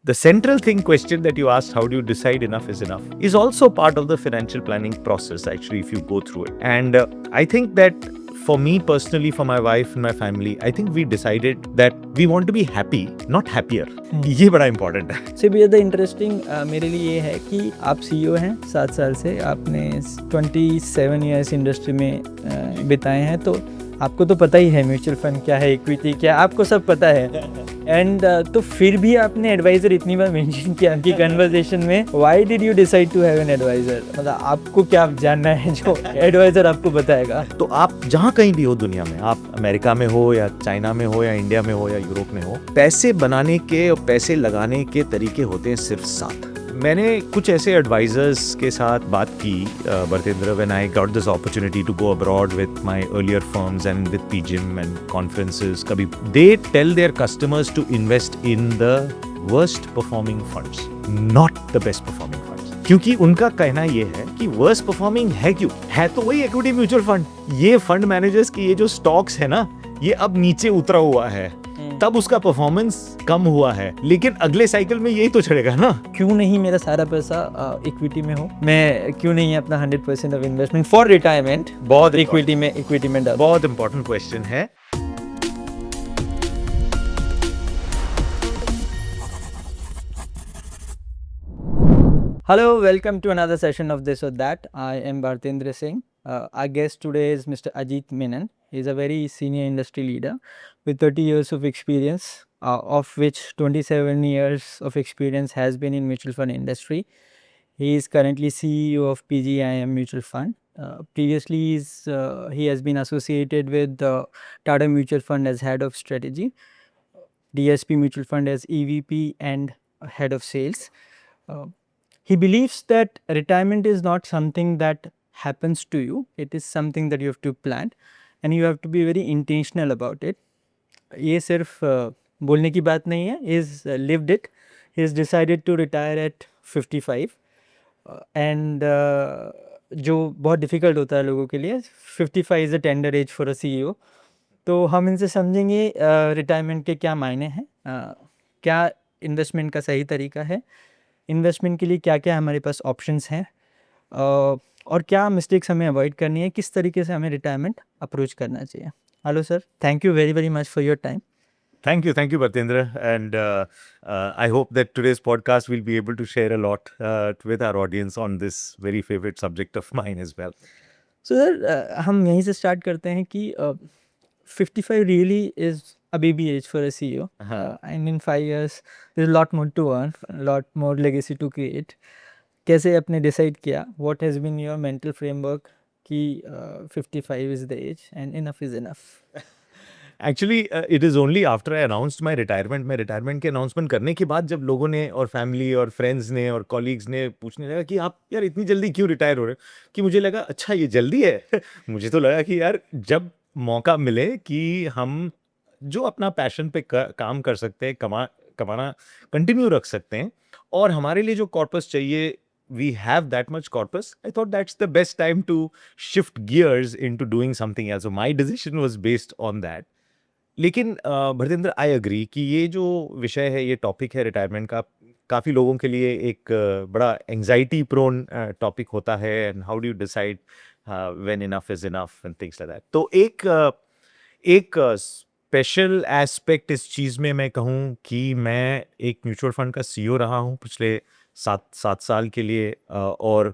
The central thing question that you asked, how do you decide enough is enough, is also part of the financial planning process, actually, if you go through it. And I think that for me personally, for my wife and my family, I think we decided that we want to be happy, not happier. ये बड़ा important है. से भी ज़्यादा interesting मेरे लिए ये है कि आप सीईओ हैं 7 साल से, आपने 27 ईयर्स इंडस्ट्री में बिताए हैं, तो आपको तो पता ही है म्यूचुअल फंड क्या है, इक्विटी क्या, आपको सब पता है. एंड तो फिर भी आपने एडवाइज़र इतनी बार मेंशन किया आपकी कन्वर्सेशन में. Why did you decide to have an advisor? मतलब आपको क्या जानना है जो एडवाइज़र आपको बताएगा? तो आप जहाँ कहीं भी हो दुनिया में, आप अमेरिका में हो या चाइना में हो या इंडिया में हो या यूरोप में हो, पैसे बनाने के और पैसे लगाने के तरीके होते हैं सिर्फ 7. मैंने कुछ ऐसे एडवाइजर्स के साथ बात की, Bhartendra, when I got this opportunity to go abroad with my earlier firms and with PGIM and conferences, कभी they tell their customers to invest in the worst performing funds, not the best performing funds. क्योंकि उनका कहना ये है कि worst performing है क्यों, है तो वही इक्विटी म्यूचुअल फंड. ये फंड मैनेजर्स की ये जो स्टॉक्स है ना, ये अब नीचे उतरा हुआ है, तब उसका परफॉर्मेंस कम हुआ है, लेकिन अगले साइकिल में यही तो चढ़ेगा ना. क्यों नहीं मेरा सारा पैसा इक्विटी में हो, मैं क्यों नहीं अपना 100% ऑफ इन्वेस्टमेंट फॉर रिटायरमेंट बहुत इक्विटी में डाल. बहुत इंपॉर्टेंट क्वेश्चन है. Hello, welcome to another session of This or That. I am Bhartendra Singh. Our guest today is Mr. Ajit Menon. He is a very senior industry leader with 30 years of experience, of which 27 years of experience has been in mutual fund industry. He is currently CEO of PGIM Mutual Fund. Previously, he has been associated with Tata Mutual Fund as head of strategy, DSP Mutual Fund as EVP and head of sales. He believes that retirement is not something that happens to you. It is something that you have to plan and you have to be very intentional about it. ये सिर्फ बोलने की बात नहीं है. He has lived it. He has decided to retire at 55 and जो बहुत difficult होता है लोगों के लिए. 55 is a tender as for a CEO. तो हम इनसे समझेंगे रिटायरमेंट के क्या मायने हैं, क्या इन्वेस्टमेंट का सही तरीका है, इन्वेस्टमेंट के लिए क्या क्या हमारे पास ऑप्शंस हैं, और क्या मिस्टेक्स हमें अवॉइड करनी है, किस तरीके से हमें रिटायरमेंट अप्रोच करना चाहिए. Hello sir, thank you very much for your time. Thank you, Bhartendra, and I hope that today's podcast will be able to share a lot with our audience on this very favorite subject of mine as well. So sir, हम यहीं से start करते हैं कि 55 really is a baby age for a CEO. And in 5 years, there's a lot more to earn, a lot more legacy to create. कैसे आपने decide किया? What has been your mental framework कि 55 is the age and enough is enough? Actually, it is only after I announced my retirement. मैं retirement के announcement करने के बाद जब लोगों ने और फैमिली और फ्रेंड्स ने और कॉलीग्स ने पूछने लगा कि आप यार इतनी जल्दी क्यों रिटायर हो रहे हो, कि मुझे लगा अच्छा ये जल्दी है. मुझे तो लगा कि यार जब मौका मिले कि हम जो अपना पैशन पे काम कर सकते हैं, कमाना कंटिन्यू रख सकते हैं, और हमारे लिए जो कॉर्पस चाहिए, we have that much corpus, I thought that's the best time to shift gears into doing something else. So my decision was based on that. लेकिन भरतेंद्र, आई अग्री कि ये जो विषय है, ये टॉपिक है रिटायरमेंट का, काफ़ी लोगों के लिए एक बड़ा एंग्जाइटी प्रोन टॉपिक होता है. And how do you decide when enough is enough and things like that. तो एक स्पेशल एस्पेक्ट इस चीज़ में मैं कहूँ कि मैं एक म्यूचुअल फंड का सीईओ रहा हूँ पिछले 7 साल के लिए, और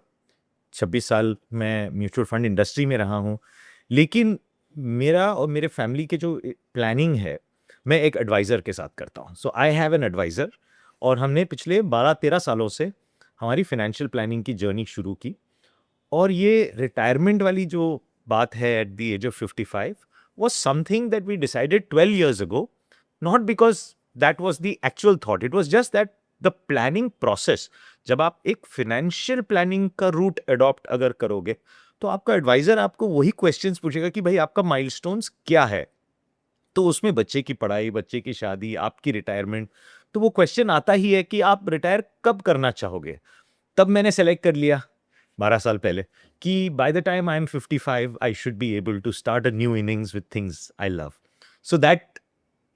26 साल मैं म्यूचुअल फंड इंडस्ट्री में रहा हूँ. लेकिन मेरा और मेरे फैमिली के जो प्लानिंग है, मैं एक एडवाइज़र के साथ करता हूँ. So I have an adviser, और हमने पिछले 12-13 सालों से हमारी फाइनेंशियल प्लानिंग की जर्नी शुरू की. और ये रिटायरमेंट वाली जो बात है at the age of 55 was something that we decided 12 years ago, not because that was the actual thought. It was just that the planning process, जब आप एक फाइनेंशियल प्लानिंग का रूट अडॉप्ट अगर करोगे, तो आपका एडवाइजर आपको वही क्वेश्चंस पूछेगा कि भाई आपका माइलस्टोन्स क्या है. तो उसमें बच्चे की पढ़ाई, बच्चे की शादी, आपकी रिटायरमेंट, तो वो क्वेश्चन आता ही है कि आप रिटायर कब करना चाहोगे. तब मैंने सेलेक्ट कर लिया 12 साल पहले कि by the time I am 55 I should be able to start a new innings with things I love. So that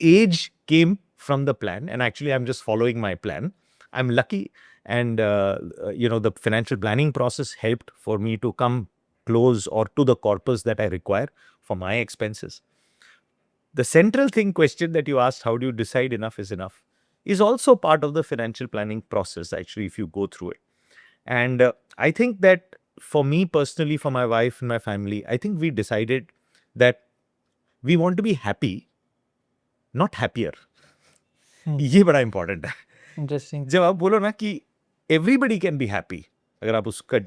age came from the plan, and actually I'm just following my plan. I'm lucky, and the financial planning process helped for me to come close or to the corpus that I require for my expenses. The central question that you asked, how do you decide enough is enough, is also part of the financial planning process, actually, if you go through it. And I think that for me personally, for my wife and my family, I think we decided that we want to be happy, not happier. ये बड़ा important है. Interesting. जब आप बोलो ना कि everybody can be happy, अगर आप उसका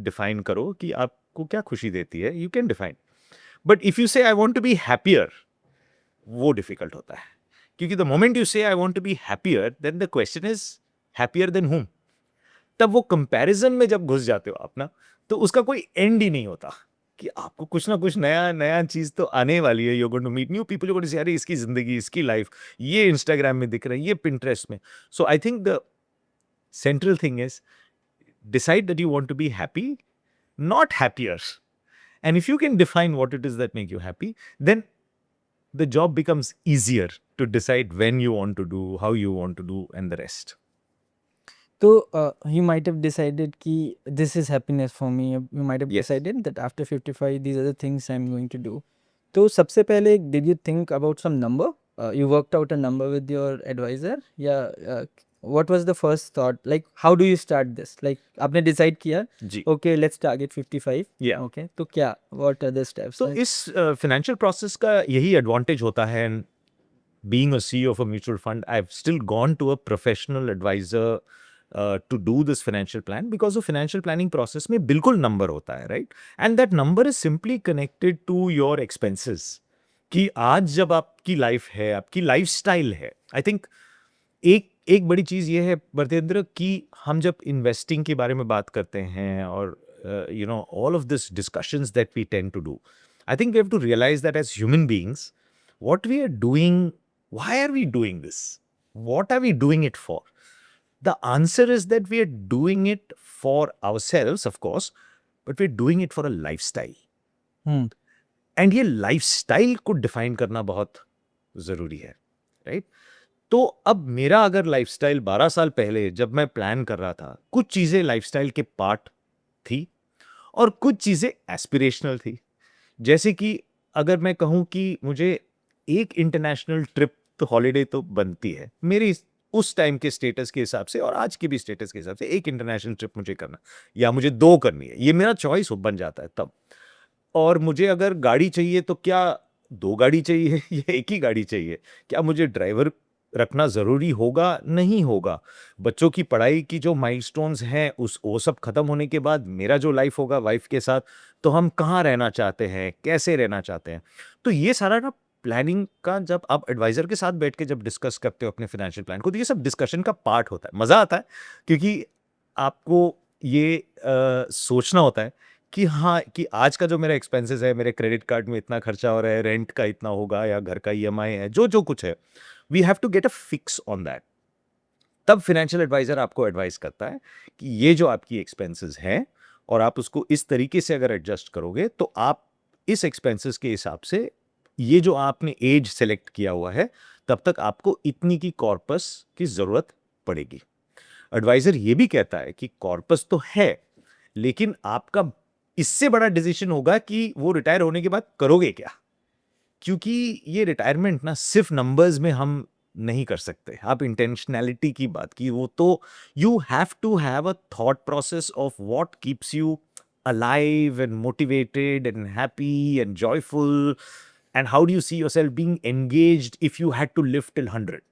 डिफाइन करो कि आपको क्या खुशी देती है, you can define. But if you say I want to be happier, वो डिफिकल्ट होता है, क्योंकि the moment you say I want to be happier, then the question is happier than whom. तब वो कंपैरिजन में जब घुस जाते हो आप ना, तो उसका कोई एंड ही नहीं होता कि आपको कुछ ना कुछ नया नया चीज तो आने वाली है. You going to meet new people, you going to say अरे इसकी जिंदगी, इसकी लाइफ, ये इंस्टाग्राम में दिख रहा है, ये पिंटरेस्ट में. So I think the central thing is decide that you want to be happy, not happier. And if you can define what it is that make you happy, then the job becomes easier to decide when you want to do, how you want to do, and the rest. So you might have decided ki this is happiness for me. You might have Yes. decided that after 55 these are the things I'm going to do. So सबसे पहले did you think about some number? You worked out a number with your advisor? Yeah. What was the first thought? Like how do you start this? Like आपने decide किया जी. okay let's target 55. Yeah. Okay. तो क्या what are the steps? So Like, इस financial process का यही advantage होता है. And being a CEO of a mutual fund, I've still gone to a professional advisor to do this financial plan, because the financial planning process में बिल्कुल number होता है, right? And that number is simply connected to your expenses. कि आज जब आपकी life है, आपकी lifestyle है, I think एक बड़ी चीज़ ये है बरतेंद्र, कि हम जब investing के बारे में बात करते हैं, और all of this discussions that we tend to do, I think we have to realize that as human beings, what we are doing, why are we doing this? What are we doing it for? The answer is that we are doing it for ourselves, of course, but we're doing it for a lifestyle. And ये lifestyle को define करना बहुत ज़रूरी है, right? तो अब मेरा अगर lifestyle 12 साल पहले जब मैं प्लान कर रहा था, कुछ चीज़ें lifestyle के पार्ट थी और कुछ चीज़ें एस्पिरेशनल थी. जैसे कि अगर मैं कहूँ कि मुझे एक इंटरनेशनल ट्रिप तो हॉलीडे तो बनती है मेरी उस टाइम के स्टेटस के हिसाब से, और आज के भी स्टेटस के हिसाब से, एक इंटरनेशनल ट्रिप मुझे करना, या मुझे 2 करनी है, ये मेरा चॉइस बन जाता है तब. और मुझे अगर गाड़ी चाहिए तो क्या 2 गाड़ी चाहिए या एक ही गाड़ी चाहिए? क्या मुझे ड्राइवर रखना ज़रूरी होगा? नहीं होगा. बच्चों की पढ़ाई की जो माइलस्टोन्स हैं, वो सब खत्म होने के बाद मेरा जो लाइफ होगा वाइफ के साथ, तो हम कहाँ रहना चाहते हैं, कैसे रहना चाहते हैं. तो ये सारा ना प्लानिंग का, जब आप एडवाइजर के साथ बैठ के जब डिस्कस करते हो अपने फाइनेंशियल प्लान को, तो ये सब डिस्कशन का पार्ट होता है. मज़ा आता है, क्योंकि आपको ये सोचना होता है कि हाँ, कि आज का जो मेरा एक्सपेंसेस है, मेरे क्रेडिट कार्ड में इतना खर्चा हो रहा है, रेंट का इतना होगा, या घर का ईएमआई है, जो कुछ है, we have to get a fix on that. तब फाइनेंशियल एडवाइजर आपको एडवाइस करता है कि ये जो आपकी एक्सपेंसेस हैं, और आप उसको इस तरीके से अगर एडजस्ट करोगे, तो आप इस एक्सपेंसेस के हिसाब से, ये जो आपने एज सेलेक्ट किया हुआ है, तब तक आपको इतनी की कॉर्पस की ज़रूरत पड़ेगी. एडवाइजर ये भी कहता है कि कॉर्पस तो है, लेकिन आपका इससे बड़ा डिसीजन होगा कि वो रिटायर होने के बाद करोगे क्या. क्योंकि ये रिटायरमेंट ना सिर्फ नंबर्स में हम नहीं कर सकते. आप इंटेंशनैलिटी की बात की, वो तो you have to have a thought process of what keeps you alive and motivated and happy and joyful, and how do you see yourself being engaged if you had to live till 100,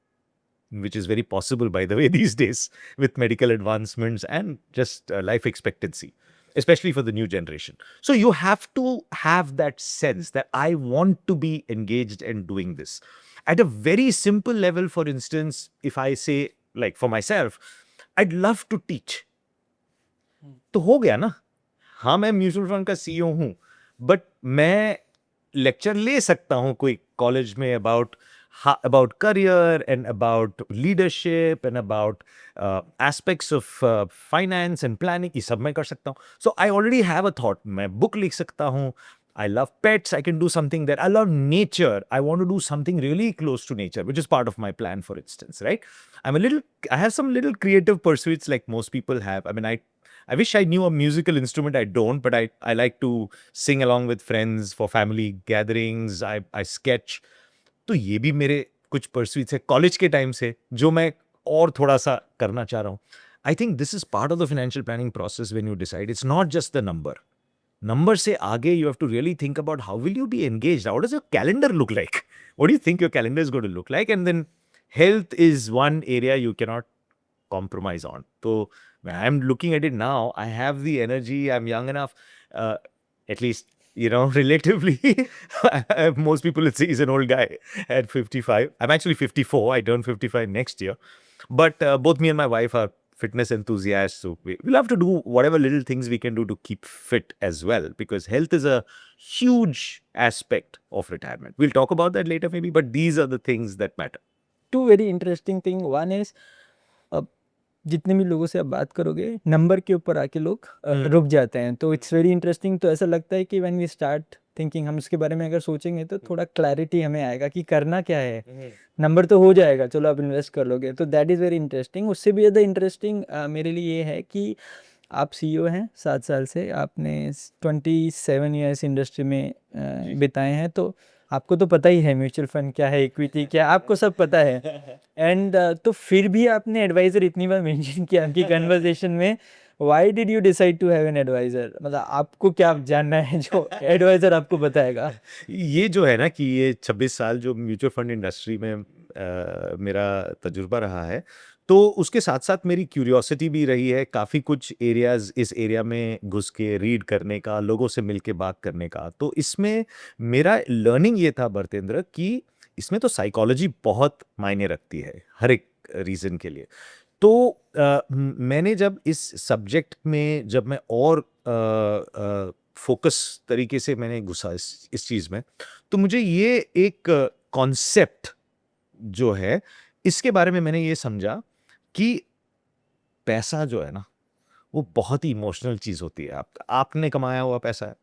which is very possible, by the way, these days with medical advancements and just life expectancy, especially for the new generation. So you have to have that sense that I want to be engaged and doing this. At a very simple level, for instance, if I say, like for myself, I'd love to teach. तो हो गया ना. हाँ, मैं mutual fund का CEO हूँ, but मैं lecture ले सकता हूँ कोई कॉलेज में about career and about leadership and about aspects of finance and planning, ये सब मैं कर सकता हूँ. So I already have a thought. मैं book लिख सकता हूँ, I love pets. I can do something there. I love nature. I want to do something really close to nature, which is part of my plan, for instance, right? I have some little creative pursuits like most people have. I mean, I wish I knew a musical instrument. I don't, but I like to sing along with friends for family gatherings. I sketch. तो ये भी मेरे कुछ pursuits है college के time से जो मैं और थोड़ा सा करना चाह रहा हूँ. I think this is part of the financial planning process when you decide. It's not just the number. Number से आगे you have to really think about how will you be engaged? How does your calendar look like? What do you think your calendar is going to look like? And then health is one area you cannot compromise on. So when I'm looking at it now, I have the energy. I'm young enough, at least relatively. Most people would say he's an old guy at 55. I'm actually 54. I turn 55 next year. But both me and my wife are fitness enthusiasts. So we'll have to do whatever little things we can do to keep fit as well, because health is a huge aspect of retirement. We'll talk about that later maybe, but these are the things that matter. Two very interesting thing. One is जितने भी लोगों से आप बात करोगे number के ऊपर आके लोग रुक जाते हैं, तो इट्स वेरी इंटरेस्टिंग. तो ऐसा लगता है कि व्हेन वी स्टार्ट थिंकिंग, हम इसके बारे में अगर सोचेंगे तो थोड़ा क्लैरिटी हमें आएगा कि करना क्या है. नंबर तो हो जाएगा, चलो आप इन्वेस्ट कर लोगे, तो दैट इज़ वेरी इंटरेस्टिंग. उससे भी ज़्यादा इंटरेस्टिंग मेरे लिए ये है कि आप सीईओ हैं 7 साल से, आपने 27 ईयर्स इंडस्ट्री में बिताए हैं, तो आपको तो पता ही है म्यूचुअल फंड क्या है, इक्विटी क्या, आपको सब पता है. एंड तो फिर भी आपने एडवाइज़र इतनी बार मेंशन किया आपकी कन्वर्सेशन में. Why did you decide to have an advisor? मतलब आपको क्या जानना है जो एडवाइज़र आपको बताएगा? ये जो है ना कि ये 26 साल जो म्यूचुअल फंड इंडस्ट्री में मेरा तजुर्बा रहा है, तो उसके साथ-साथ मेरी क्यूरियोसिटी भी रही है, काफ़ी कुछ एरियाज़ इस एरिया में घुस के रीड करने का, लोगों से मिल के बात करने का. तो इसमें मेरा लर्निंग ये था बरतेंद्र कि इसमें तो साइकोलॉजी बहुत मायने रखती है, हर एक रीज़न के लिए. तो मैंने जब इस सब्जेक्ट में जब मैं और फ़ोकस तरीके से मैंने घुसा इस चीज़ में, तो मुझे ये एक कॉन्सेप्ट जो है, इसके बारे में मैंने ये समझा कि पैसा जो है ना, वो बहुत ही इमोशनल चीज़ होती है. आपने कमाया हुआ पैसा है,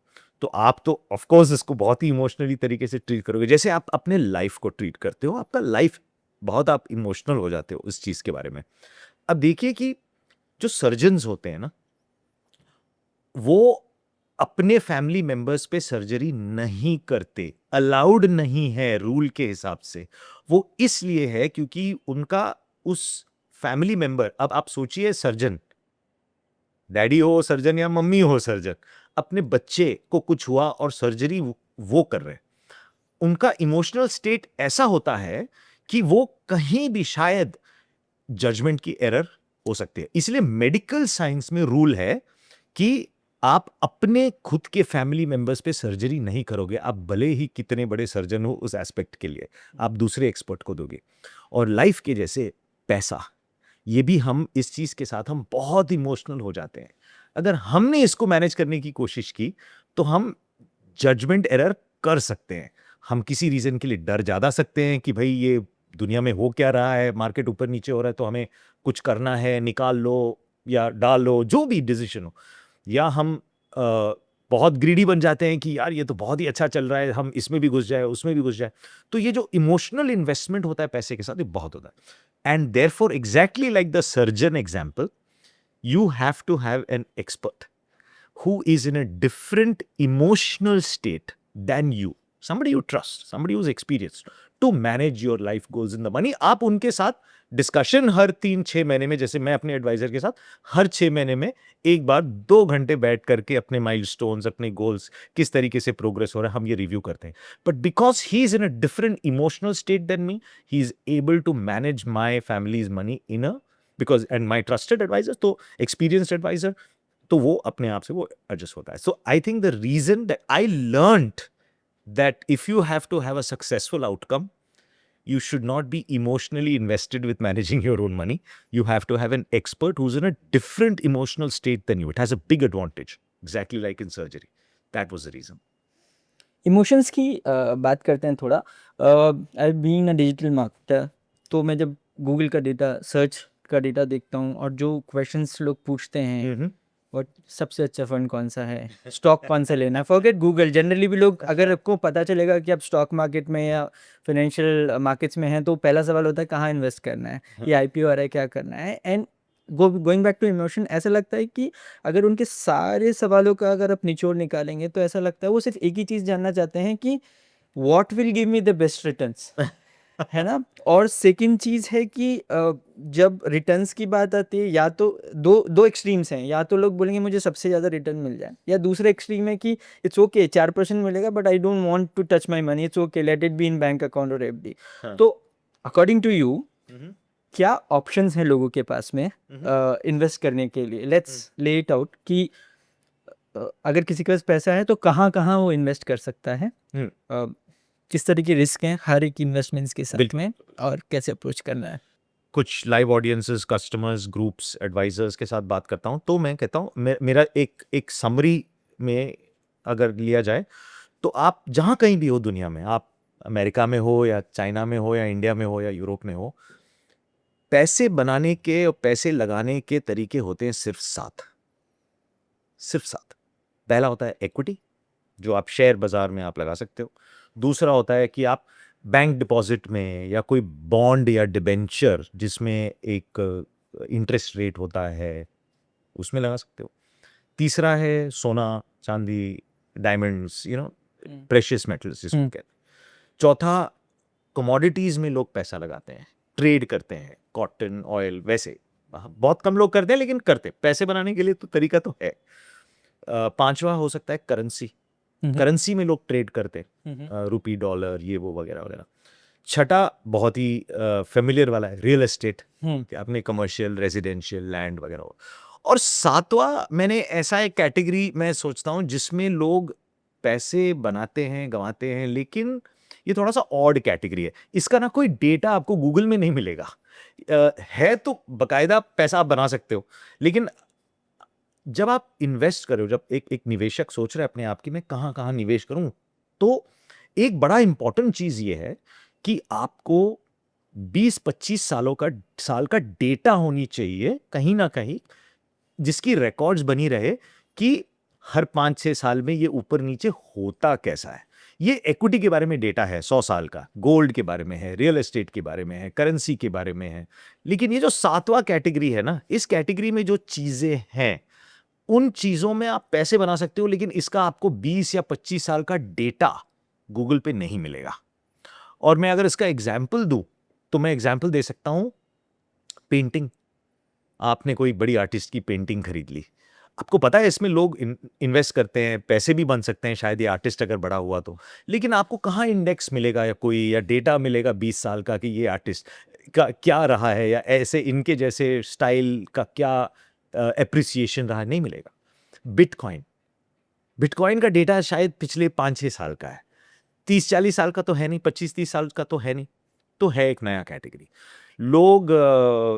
तो आप तो ऑफ कोर्स इसको बहुत ही इमोशनली तरीके से ट्रीट करोगे. जैसे आप अपने लाइफ़ को ट्रीट करते हो, आपका लाइफ़ बहुत आप इमोशनल हो जाते हो उस चीज़ के बारे में. अब देखिए कि जो सर्जन्स होते हैं ना, वो अपने फैमिली मेंबर्स पे सर्जरी नहीं करते, अलाउड नहीं है रूल के हिसाब से. वो इसलिए है क्योंकि उनका उस फैमिली मेंबर, अब आप सोचिए सर्जन, डैडी हो सर्जन या मम्मी हो सर्जन, अपने बच्चे को कुछ हुआ और सर्जरी वो कर रहे हैं. उनका इमोशनल स्टेट ऐसा होता है कि वो कहीं भी शायद जजमेंट की एरर हो सकती है. इसलिए मेडिकल साइंस में रूल है कि आप अपने खुद के फैमिली मेंबर्स पे सर्जरी नहीं करोगे. आप भले ही कितने बड़े सर्जन हो उस एस्पेक्ट के लिए, आप दूसरे एक्सपर्ट को दोगे. और लाइफ के जैसे पैसा, ये भी हम इस चीज़ के साथ हम बहुत इमोशनल हो जाते हैं. अगर हमने इसको मैनेज करने की कोशिश की, तो हम जजमेंट एरर कर सकते हैं. हम किसी रीज़न के लिए डर ज़्यादा सकते हैं कि भाई ये दुनिया में हो क्या रहा है, मार्केट ऊपर नीचे हो रहा है, तो हमें कुछ करना है, निकाल लो या डाल लो, जो भी डिसीजन हो. या हम बहुत ग्रीडी बन जाते हैं कि यार ये तो बहुत ही अच्छा चल रहा है, हम इसमें भी घुस जाए, उसमें भी घुस जाए. तो ये जो इमोशनल इन्वेस्टमेंट होता है पैसे के साथ, ये बहुत होता है. And therefore exactly like the surgeon example, you have to have an expert who is in a different emotional state than you. Somebody you trust, somebody who's experienced to manage your life goals in the money. आप उनके साथ discussion हर 3-6 महीने में, जैसे मैं अपने adviser के साथ हर 6 महीने में एक बार 2 घंटे बैठ करके अपने माइलस्टोन्स, अपने गोल्स, किस तरीके से प्रोग्रेस हो रहा है, हम ये रिव्यू करते हैं. But because he is in a different emotional state than me, he is able to manage my families money in a, because and my trusted advisor, तो एक्सपीरियंस्ड एडवाइजर, तो वो अपने आप से वो एडजस्ट होता है. So I think the reason that I learned that if you have to have a successful outcome, you should not be emotionally invested with managing your own money. You have to have an expert who's in a different emotional state than you. It has a big advantage, exactly like in surgery. That was the reason. Emotions की बात करते हैं थोड़ा. I being a digital marketer, तो मैं जब Google का data, search का डेटा देखता हूँ और जो क्वेश्चंस लोग पूछते हैं, व्हाट सबसे अच्छा फंड कौन सा है, स्टॉक कौन सा लेना है, फॉरगेट गूगल, जनरली भी लोग, अगर आपको पता चलेगा कि आप स्टॉक मार्केट में या फाइनेंशियल मार्केट्स में हैं, तो पहला सवाल होता है कहाँ इन्वेस्ट करना है, ये आईपीओ आ रहा है, क्या करना है। And going back to emotion, ऐसा लगता है कि अगर उनके सारे सवालों का अगर आप निचोड़ निकालेंगे तो ऐसा लगता है वो सिर्फ एक ही चीज़ जानना चाहते हैं कि what will give me the best returns, है ना। और सेकंड चीज़ है कि जब रिटर्न्स की बात आती है, या तो दो दो एक्सट्रीम्स हैं, या तो लोग बोलेंगे मुझे सबसे ज़्यादा रिटर्न मिल जाए, या दूसरा एक्सट्रीम है कि इट्स ओके 4% मिलेगा but I don't want to touch my money, it's okay let it be in bank account और एफडी। हाँ। तो अकॉर्डिंग टू यू हम्म, क्या ऑप्शंस हैं लोगों के पास में हम्म, इन्वेस्ट करने के लिए? लेट्स ले इट आउट कि अगर किसी के पास पैसा है तो कहाँ कहाँ वो इन्वेस्ट कर सकता है, किस तरह के रिस्क हैं हर एक इन्वेस्टमेंट्स के साथ में, और कैसे अप्रोच करना है। कुछ live audiences, customers, groups, advisors के साथ बात करता हूँ तो मैं कहता हूँ मेरा एक समरी में अगर लिया जाए तो आप जहाँ कहीं भी हो दुनिया में, आप अमेरिका में हो या चाइना में हो या इंडिया में हो या यूरोप में हो, पैसे बनाने के और पैसे लगाने के तरीके होते हैं सिर्फ 7। सिर्फ 7। पहला होता है इक्विटी, जो आप शेयर बाजार में आप लगा सकते हो। दूसरा होता है कि आप बैंक डिपॉजिट में या कोई बॉन्ड या डिबेंचर जिसमें एक इंटरेस्ट रेट होता है, उसमें लगा सकते हो। तीसरा है सोना, चांदी, डायमंड्स, प्रेशियस मेटल्स जिसको कहते हैं। चौथा, कमोडिटीज में लोग पैसा लगाते हैं, ट्रेड करते हैं, कॉटन, ऑयल, वैसे बहुत कम लोग करते हैं लेकिन करते, पैसे बनाने के लिए तो तरीका तो है। पांचवा हो सकता है करेंसी, करेंसी में लोग ट्रेड करते हैं, रुपी, डॉलर, ये वो वगैरह वगैरह। छठा बहुत ही फेमिलियर वाला है रियल एस्टेट, कि आपने कमर्शियल, रेजिडेंशियल, लैंड वगैरह हो। और सातवां मैंने ऐसा एक कैटेगरी मैं सोचता हूँ जिसमें लोग पैसे बनाते हैं, गंवाते हैं, लेकिन ये थोड़ा सा ऑड कैटेगरी है। इसका ना कोई डेटा आपको गूगल में नहीं मिलेगा। है तो बकायदा पैसा आप बना सकते हो, लेकिन जब आप इन्वेस्ट कर रहे हो, जब एक एक निवेशक सोच रहे हैं अपने आप की मैं कहाँ कहाँ निवेश करूं, तो एक बड़ा इंपॉर्टेंट चीज ये है कि आपको 20-25 साल का डेटा होनी चाहिए कहीं ना कहीं, जिसकी रिकॉर्ड्स बनी रहे कि हर 5-6 साल में ये ऊपर नीचे होता कैसा है। ये इक्विटी के बारे में डेटा है 100 साल का, गोल्ड के बारे में है, रियल एस्टेट के बारे में है, करेंसी के बारे में है। लेकिन ये जो सातवां कैटेगरी है ना, इस कैटेगरी में जो चीजें हैं उन चीजों में आप पैसे बना सकते हो, लेकिन इसका आपको 20 या 25 साल का डेटा गूगल पे नहीं मिलेगा। और मैं अगर इसका एग्जाम्पल दूं तो मैं एग्जाम्पल दे सकता हूं पेंटिंग। आपने कोई बड़ी आर्टिस्ट की पेंटिंग खरीद ली, आपको पता है इसमें लोग इन्वेस्ट करते हैं, पैसे भी बन सकते हैं शायद ये आर्टिस्ट अगर बड़ा हुआ तो, लेकिन आपको कहाँ इंडेक्स मिलेगा या कोई या डेटा मिलेगा 20 साल का कि ये आर्टिस्ट का क्या रहा है, या ऐसे इनके जैसे स्टाइल का क्या एप्रिसिएशन रहा, नहीं मिलेगा। बिटकॉइन, बिटकॉइन का डेटा शायद पिछले 5-6 साल का है, 30-40 साल का तो है नहीं, 25-30 साल का तो है नहीं। तो है एक नया कैटेगरी। लोग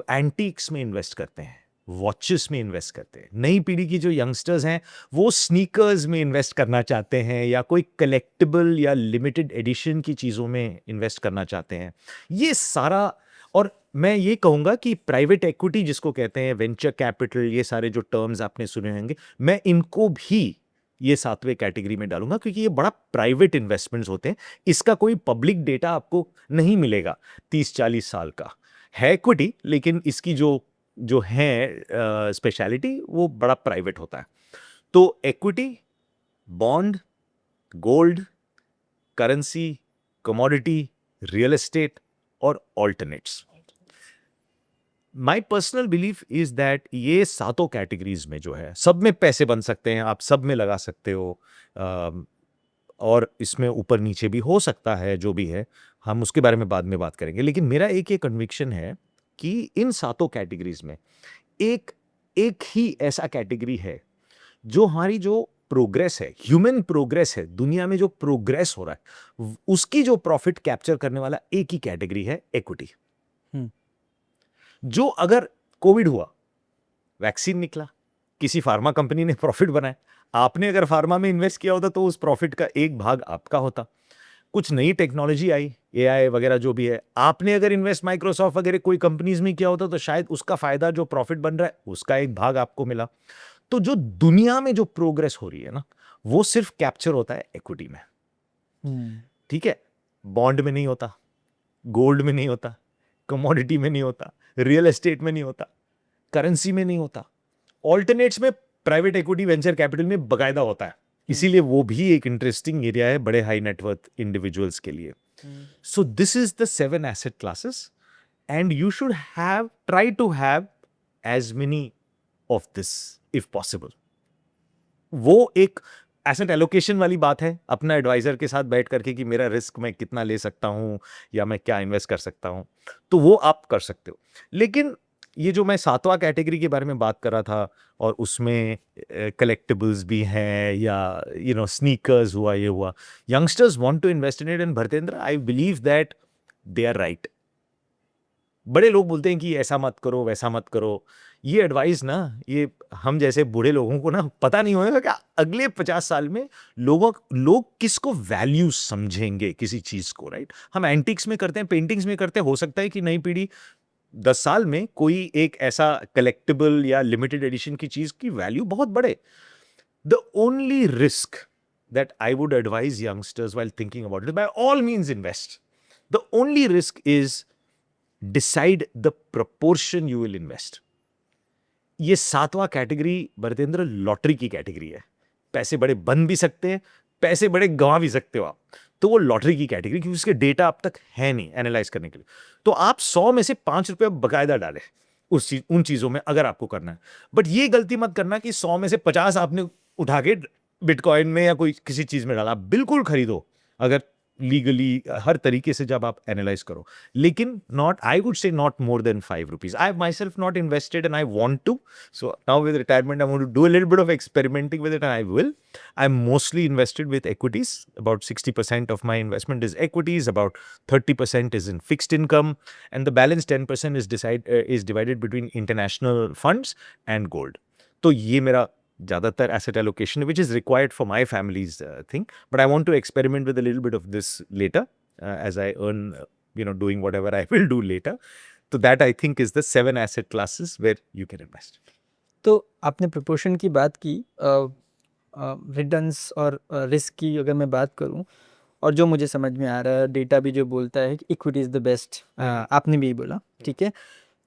एंटीक्स में इन्वेस्ट करते हैं, वॉचेस में इन्वेस्ट करते हैं। नई पीढ़ी की जो यंगस्टर्स हैं वो स्नीकर्स में इन्वेस्ट करना चाहते हैं, या कोई कलेक्टिबल या लिमिटेड एडिशन की चीज़ों में इन्वेस्ट करना चाहते हैं। ये सारा, और मैं ये कहूँगा कि प्राइवेट इक्विटी जिसको कहते हैं, वेंचर कैपिटल, ये सारे जो टर्म्स आपने सुने होंगे, मैं इनको भी ये सातवें कैटेगरी में डालूंगा, क्योंकि ये बड़ा प्राइवेट इन्वेस्टमेंट्स होते हैं। इसका कोई पब्लिक डेटा आपको नहीं मिलेगा 30-40 साल का। है इक्विटी, लेकिन इसकी जो जो है स्पेशलिटी वो बड़ा प्राइवेट होता है। तो equity, bond, gold, currency, commodity, real estate और alternates. My personal belief is that ये सातों कैटेगरीज में जो है सब में पैसे बन सकते हैं, आप सब में लगा सकते हो। और इसमें ऊपर नीचे भी हो सकता है, जो भी है हम उसके बारे में बाद में बात करेंगे। लेकिन मेरा एक ये कन्विक्शन है कि इन सातों कैटेगरीज में एक एक ही ऐसा कैटेगरी है जो हमारी जो प्रोग्रेस है, ह्यूमन प्रोग्रेस है, दुनिया में जो प्रोग्रेस हो रहा है उसकी जो प्रॉफिट कैप्चर करने वाला एक ही कैटेगरी है, इक्विटी। जो अगर कोविड हुआ, वैक्सीन निकला, किसी फार्मा कंपनी ने प्रॉफिट बनाया, आपने अगर फार्मा में इन्वेस्ट किया होता तो उस प्रॉफिट का एक भाग आपका होता। कुछ नई टेक्नोलॉजी आई, एआई वगैरह जो भी है, आपने अगर इन्वेस्ट माइक्रोसॉफ्ट वगैरह कोई कंपनीज में किया होता तो शायद उसका फायदा जो प्रॉफिट बन रहा है उसका एक भाग आपको मिला। तो जो दुनिया में जो प्रोग्रेस हो रही है ना, वो सिर्फ कैप्चर होता है इक्विटी में। ठीक है, बॉन्ड में नहीं होता, गोल्ड में नहीं होता, कमोडिटी में नहीं होता, रियल एस्टेट में नहीं होता, करेंसी में नहीं होता, ऑल्टरनेट्स में, प्राइवेट इक्विटी वेंचर कैपिटल में बकायदा होता है। इसीलिए वो भी एक इंटरेस्टिंग एरिया है बड़े हाई नेटवर्थ इंडिविजुअल्स के लिए। So this is the 7 asset classes and you should have try to have as many of this if possible. वो एक एसेट एलोकेशन वाली बात है, अपना एडवाइजर के साथ बैठ करके कि मेरा रिस्क मैं कितना ले सकता हूं या मैं क्या इन्वेस्ट कर सकता हूं, तो वो आप कर सकते हो। लेकिन ये जो मैं 7वां कैटेगरी के बारे में बात कर रहा था, और उसमें कलेक्टिबल्स भी हैं या स्नीकर्स हुआ, ये हुआ, youngsters want to invest in it, and Bhartendra, I believe that they are right. बड़े लोग बोलते हैं कि ऐसा मत करो, वैसा मत करो। ये एडवाइस ना, ये हम जैसे बूढ़े लोगों को ना पता नहीं होगा कि अगले 50 साल में लोग किसको वैल्यू समझेंगे किसी चीज को, राइट? हम एंटिक्स में करते हैं, पेंटिंग्स में करते हैं, हो सकता है कि नई पीढ़ी 10 साल में कोई एक ऐसा कलेक्टिबल या लिमिटेड एडिशन की चीज की वैल्यू बहुत बढ़े। The only risk that I would advise youngsters while thinking about it, by all means invest. The only risk is decide the proportion you will invest. ये 7वां कैटेगरी भरतेंद्र लॉटरी की category है। पैसे बड़े बन भी सकते हैं, पैसे बड़े गंवा भी सकते हो आप। तो वो लॉटरी की कैटेगरी, क्योंकि उसके डेटा अब तक है नहीं एनालाइज करने के लिए। तो आप 100 में से 5 रुपये बकायदा डालें उन चीजों में, अगर आपको करना है। बट ये गलती मत करना कि 100 में से 50 आपने उठा के बिटकॉइन में या कोई किसी चीज में डाला। बिल्कुल खरीदो, अगर लीगली हर तरीके से जब आप एनालाइज करो, लेकिन नॉट, आई वुड से not more than 5 rupees. I have myself not invested and I want to. So now with retirement, I want to do a little bit of experimenting with it, and I will. I'm mostly invested with equities. About 60% of my investment is equities, about 30% is in fixed income, and the balance 10% is divided between international funds and gold. तो ये मेरा ज़्यादातर asset allocation, which is required for my family's thing, but I want to experiment with a little bit of this later, as I earn, doing whatever I will do later. So that, I think, is the 7 asset classes where you can invest. तो आपने proportion की बात की, returns और risk की अगर मैं बात करूं, और जो मुझे समझ में आ रहा है, डेटा भी जो बोलता है कि इक्विटी इज़ द बेस्ट, आपने भी बोला, ठीक है।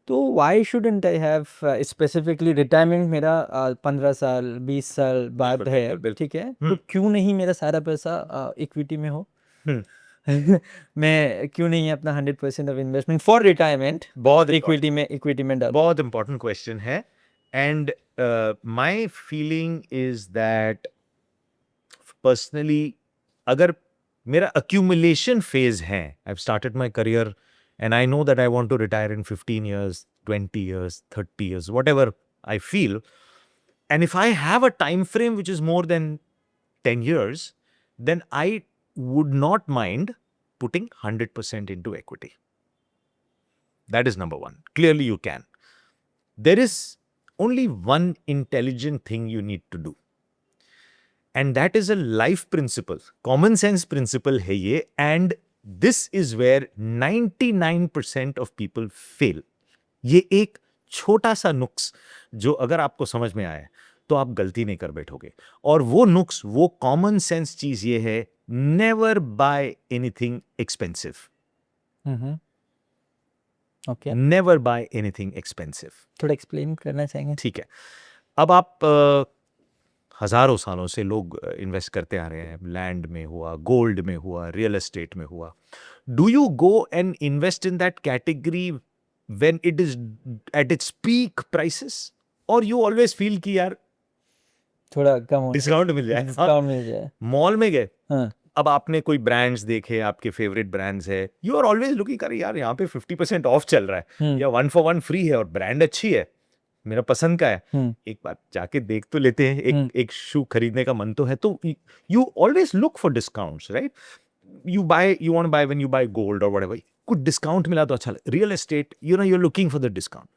तो why shouldn't I have specifically, retirement मेरा 15 साल 20 साल बाद बिल्कुल, है, बिल्कुल। ठीक है, तो क्यों नहीं मेरा सारा पैसा इक्विटी में हो? हम्म। मैं क्यों नहीं अपना 100% ऑफ इन्वेस्टमेंट फॉर रिटायरमेंट बहुत इक्विटी में डाल? बहुत इंपॉर्टेंट क्वेश्चन है, and my feeling is that personally, अगर मेरा accumulation phase है, I've started my career and I know that I want to retire in 15 years, 20 years, 30 years, whatever I feel. And if I have a time frame which is more than 10 years, then I would not mind putting 100% into equity. That is number one. Clearly you can. There is only one intelligent thing you need to do. And that is a life principle, common sense principle है ये, and this is where 99% of people fail. ये एक छोटा सा नुक्स जो अगर आपको समझ में आए तो आप गलती नहीं कर बैठोगे। और वो नुक्स, वो कॉमन सेंस चीज ये है, never buy anything expensive. Okay, never buy anything expensive. थोड़ा एक्सप्लेन करना चाहेंगे? ठीक है, अब आप हजारों सालों से लोग इन्वेस्ट करते आ रहे हैं, लैंड में हुआ, गोल्ड में हुआ, रियल एस्टेट में हुआ। Do you go and invest in that category when it is at its peak prices, और यू ऑलवेज फील कि यार थोड़ा कम हो, डिस्काउंट मिल जाए? डिस्काउंट मिल जाए। मॉल में गए, हाँ, अब आपने कोई ब्रांड्स देखे, आपके फेवरेट ब्रांड्स है, यू आर ऑलवेज लुकिंग, अरे यार यहाँ पे 50% ऑफ चल रहा है, या 1 for 1 फ्री है, और ब्रांड अच्छी है, मेरा पसंद का है, एक बार जाके देख तो लेते हैं, एक शू खरीदने का मन तो है। तो you always look for discounts, right? You want buy when you buy gold और व्हाटएवर, कुछ डिस्काउंट मिला तो अच्छा लगे। Real estate, you are looking for the discount.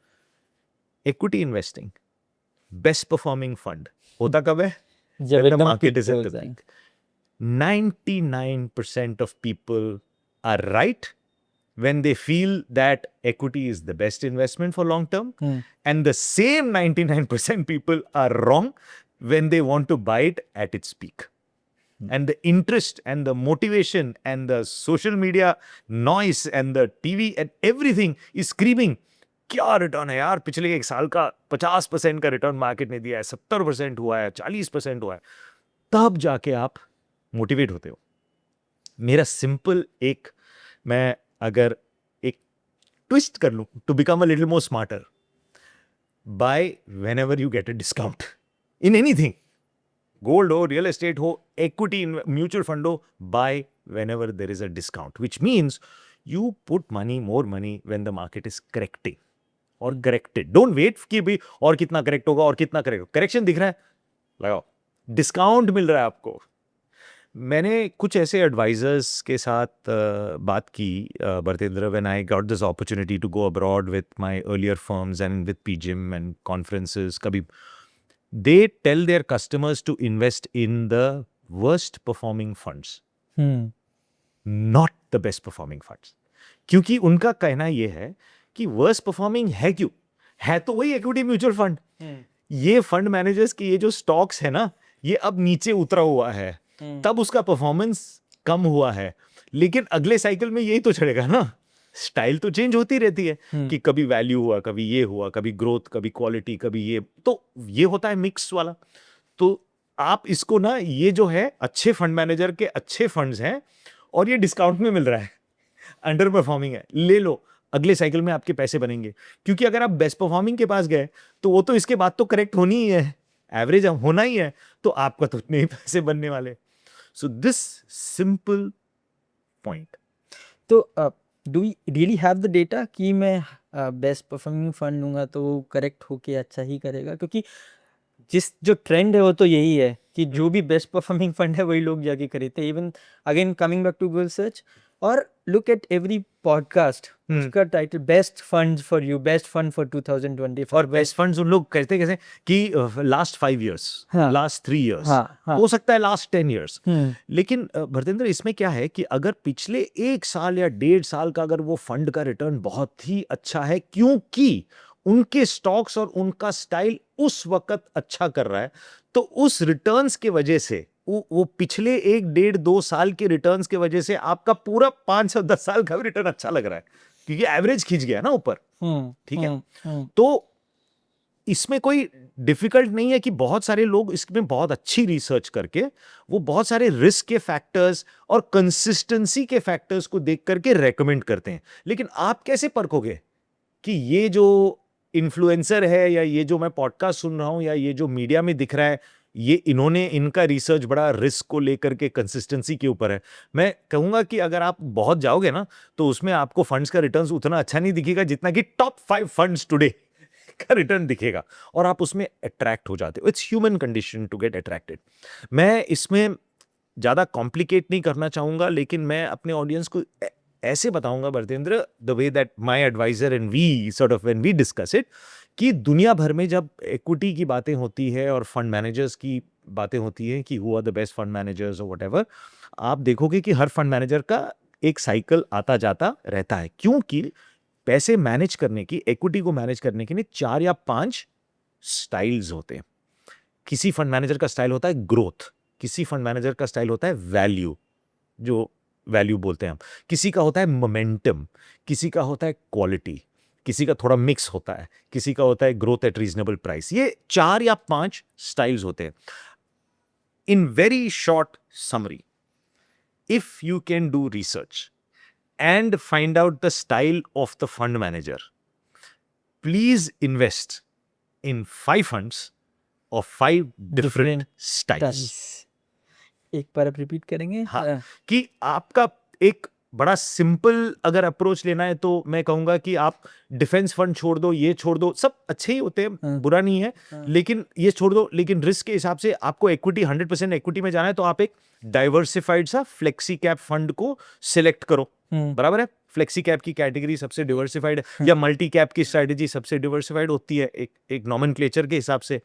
Equity investing, best performing fund होता कब है? जब When the एकदम market peak is at हो the जाए। peak. 99% of people are right when they feel that equity is the best investment for long term, and the same 99% people are wrong when they want to buy it at its peak. And the interest and the motivation and the social media noise and the TV and everything is screaming, क्या return है यार, पिछले एक साल का 50% का return market ने दिया है, 70% हुआ है, 40% हुआ है, तब जाके आप मोटिवेट होते हो. मेरा सिंपल मैं अगर एक ट्विस्ट कर लूं to become a little more smarter, buy whenever you get a discount in anything, gold हो, रियल एस्टेट हो, equity म्यूचुअल फंड हो, buy whenever there is a discount, which means you put more money when the market is correcting or corrected. Don't wait कि भाई और कितना correct होगा और कितना करेक्ट, करेक्शन दिख रहा है, लगाओ. डिस्काउंट मिल रहा है आपको. मैंने कुछ ऐसे एडवाइजर्स के साथ बात की, Bhartendra, when I got this opportunity to go abroad with my earlier firms and with PGIM and conferences, कभी they tell their customers to invest in the worst performing funds, not the best performing funds. क्योंकि उनका कहना ये है कि worst performing है, क्यों है, तो वही इक्विटी म्यूचुअल फंड. ये फंड मैनेजर्स की ये जो स्टॉक्स है ना, ये अब नीचे उतरा हुआ है, तब उसका परफॉर्मेंस कम हुआ है, लेकिन अगले साइकिल में यही तो चलेगा ना. स्टाइल तो चेंज होती रहती है कि कभी वैल्यू हुआ, कभी ये हुआ, कभी ग्रोथ, कभी क्वालिटी, कभी ये, तो ये होता है मिक्स वाला. तो आप इसको ना, ये जो है अच्छे फंड मैनेजर के अच्छे फंड्स हैं और ये डिस्काउंट में मिल रहा है, अंडर परफॉर्मिंग है, ले लो, अगले साइकिल में आपके पैसे बनेंगे. क्योंकि अगर आप बेस्ट परफॉर्मिंग के पास गए तो वो तो इसके बाद तो करेक्ट होनी ही है, एवरेज होना ही है, तो आपका तो उतने ही पैसे बनने वाले. So this simple point. तो do we really have the data कि मैं बेस्ट परफॉर्मिंग फंड लूंगा तो वो करेक्ट होके अच्छा ही करेगा? क्योंकि जो ट्रेंड है वो तो यही है कि जो भी बेस्ट परफॉर्मिंग फंड है वही लोग जाके खरीदते हैं. Even again coming back to Google search और लुक एट एवरी पॉडकास्ट, उसका title best funds for you, best fund for 2020. और बेस्ट फंड्स उन लोग कहते कैसे कि लास्ट 5 years, लास्ट 3 years, हो सकता है लास्ट 10 years. लेकिन भरतेंद्र, इसमें क्या है कि अगर पिछले 1 साल या 1.5 साल का अगर वो फंड का रिटर्न बहुत ही अच्छा है, क्योंकि उनके स्टॉक्स और उनका स्टाइल उस वक्त अच्छा कर रहा है, तो उस रिटर्न्स के वजह से, वो पिछले 1, 1.5, 2 साल के रिटर्न्स के वजह से आपका पूरा 5 और 10 साल का भी रिटर्न अच्छा लग रहा है, क्योंकि एवरेज खींच गया ना ऊपर. ठीक है. तो इसमें कोई डिफिकल्ट नहीं है कि बहुत सारे लोग इसमें बहुत अच्छी रिसर्च करके वो बहुत सारे रिस्क के फैक्टर्स और कंसिस्टेंसी के फैक्टर्स को देख करके रेकमेंड करते हैं. लेकिन आप कैसे परखोगे कि ये जो इन्फ्लुएंसर है, या ये जो मैं पॉडकास्ट सुन रहा हूं, या ये जो मीडिया में दिख रहा है, ये इन्होंने, इनका रिसर्च बड़ा रिस्क को लेकर के कंसिस्टेंसी के ऊपर है. मैं कहूंगा कि अगर आप बहुत जाओगे ना, तो उसमें आपको फंड्स का रिटर्न उतना अच्छा नहीं दिखेगा जितना कि टॉप 5 फंड्स टुडे का रिटर्न दिखेगा, और आप उसमें अट्रैक्ट हो जाते हो. It's human condition to get attracted. मैं इसमें ज्यादा कॉम्प्लिकेट नहीं करना चाहूंगा, लेकिन मैं अपने ऑडियंस को ऐसे बताऊंगा, Bhartendra, the way that my advisor and we sort of when we discuss it, कि दुनिया भर में जब इक्विटी की बातें होती है और फंड मैनेजर्स की बातें होती हैं कि who are the best fund managers और व्हाटएवर, आप देखोगे कि हर फंड मैनेजर का एक साइकिल आता जाता रहता है. क्योंकि पैसे मैनेज करने की, इक्विटी को मैनेज करने के लिए 4 या 5 स्टाइल्स होते हैं. किसी फंड मैनेजर का स्टाइल होता है ग्रोथ, किसी फंड मैनेजर का स्टाइल होता है वैल्यू, जो वैल्यू बोलते हैं हम, किसी का होता है मोमेंटम, किसी का होता है क्वालिटी, किसी का थोड़ा मिक्स होता है, किसी का होता है ग्रोथ एट रीजनेबल प्राइस. ये 4 या 5 स्टाइल्स होते हैं. In very short summary, if you can do research and find out the style of the fund manager, please invest in 5 funds of 5 different styles. एक बार आप रिपीट करेंगे? हाँ, कि आपका एक बड़ा सिंपल अगर अप्रोच लेना है, तो मैं कहूंगा कि आप डिफेंस फंड छोड़ दो, ये छोड़ दो, सब अच्छे ही होते हैं, बुरा नहीं है, लेकिन ये छोड़ दो. लेकिन रिस्क के हिसाब से आपको इक्विटी, 100% इक्विटी में जाना है, तो आप एक डाइवर्सिफाइड सा फ्लेक्सी कैप फंड को सिलेक्ट करो. बराबर है. फ्लेक्सी कैप की कैटेगरी सबसे डिवर्सिफाइड है, या मल्टी कैप की स्ट्रेटेजी सबसे डिवर्सिफाइड होती है एक नॉमेनक्लेचर के हिसाब से.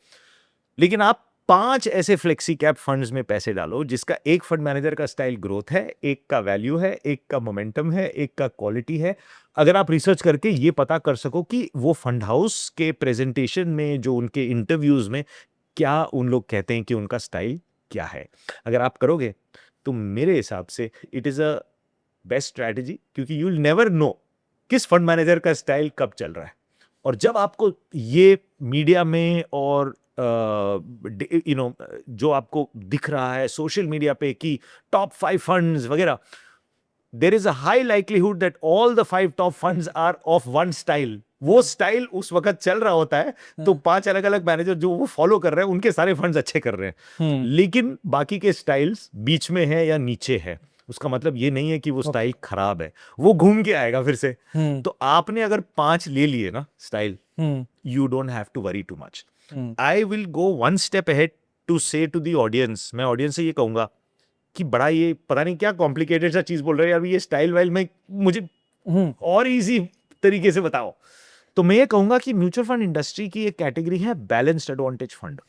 लेकिन आप 5 ऐसे फ्लेक्सी कैप फंड्स में पैसे डालो जिसका एक फंड मैनेजर का स्टाइल ग्रोथ है, एक का वैल्यू है, एक का मोमेंटम है, एक का क्वालिटी है। अगर आप रिसर्च करके ये पता कर सको कि वो फंड हाउस के प्रेजेंटेशन में, जो उनके इंटरव्यूज में क्या उन लोग कहते हैं कि उनका स्टाइल क्या है, अगर आप करोगे तो मेरे हिसाब से it is a best strategy, क्योंकि यू विल नेवर नो किस फंड मैनेजर का स्टाइल कब चल रहा है। और जब आपको ये मीडिया में और जो आपको दिख रहा है सोशल मीडिया पे कि टॉप 5 फंड्स वगैरह, there is a high likelihood that all the 5 top funds are of one style. वो स्टाइल उस वक्त चल रहा होता है, तो 5 अलग अलग मैनेजर जो वो फॉलो कर रहे हैं उनके सारे फंड्स अच्छे कर रहे हैं, लेकिन बाकी के स्टाइल्स बीच में है या नीचे है। उसका मतलब ये नहीं है कि वो स्टाइल खराब है, वो घूम के आएगा फिर से। तो आपने अगर 5 ले लिए ना style, you don't have to worry too much. I will go one step ahead to say to the audience, मैं ऑडियंस से ये कहूंगा कि बड़ा ये पता नहीं क्या कॉम्प्लिकेटेड सा चीज बोल रहे हैं यार, ये स्टाइल वाइल में मुझे और इजी तरीके से बताओ। तो मैं ये कहूंगा कि म्यूचुअल फंड इंडस्ट्री की एक कैटेगरी है balanced advantage fund.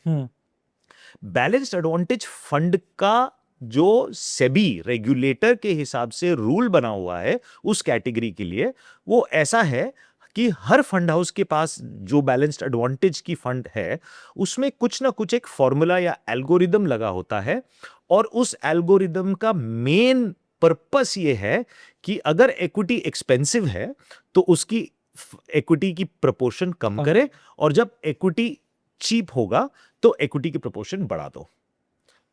Balanced advantage fund का जो सेबी रेगुलेटर के हिसाब से रूल बना हुआ है उस कैटेगरी के लिए, वो ऐसा है कि हर फंड हाउस के पास जो बैलेंस्ड एडवांटेज की फंड है उसमें कुछ ना कुछ एक फॉर्मूला या एल्गोरिदम लगा होता है, और उस एल्गोरिदम का मेन पर्पस ये है कि अगर इक्विटी एक्सपेंसिव है तो उसकी इक्विटी की प्रोपोर्शन कम करे, और जब इक्विटी चीप होगा तो इक्विटी की प्रोपोर्शन बढ़ा दो।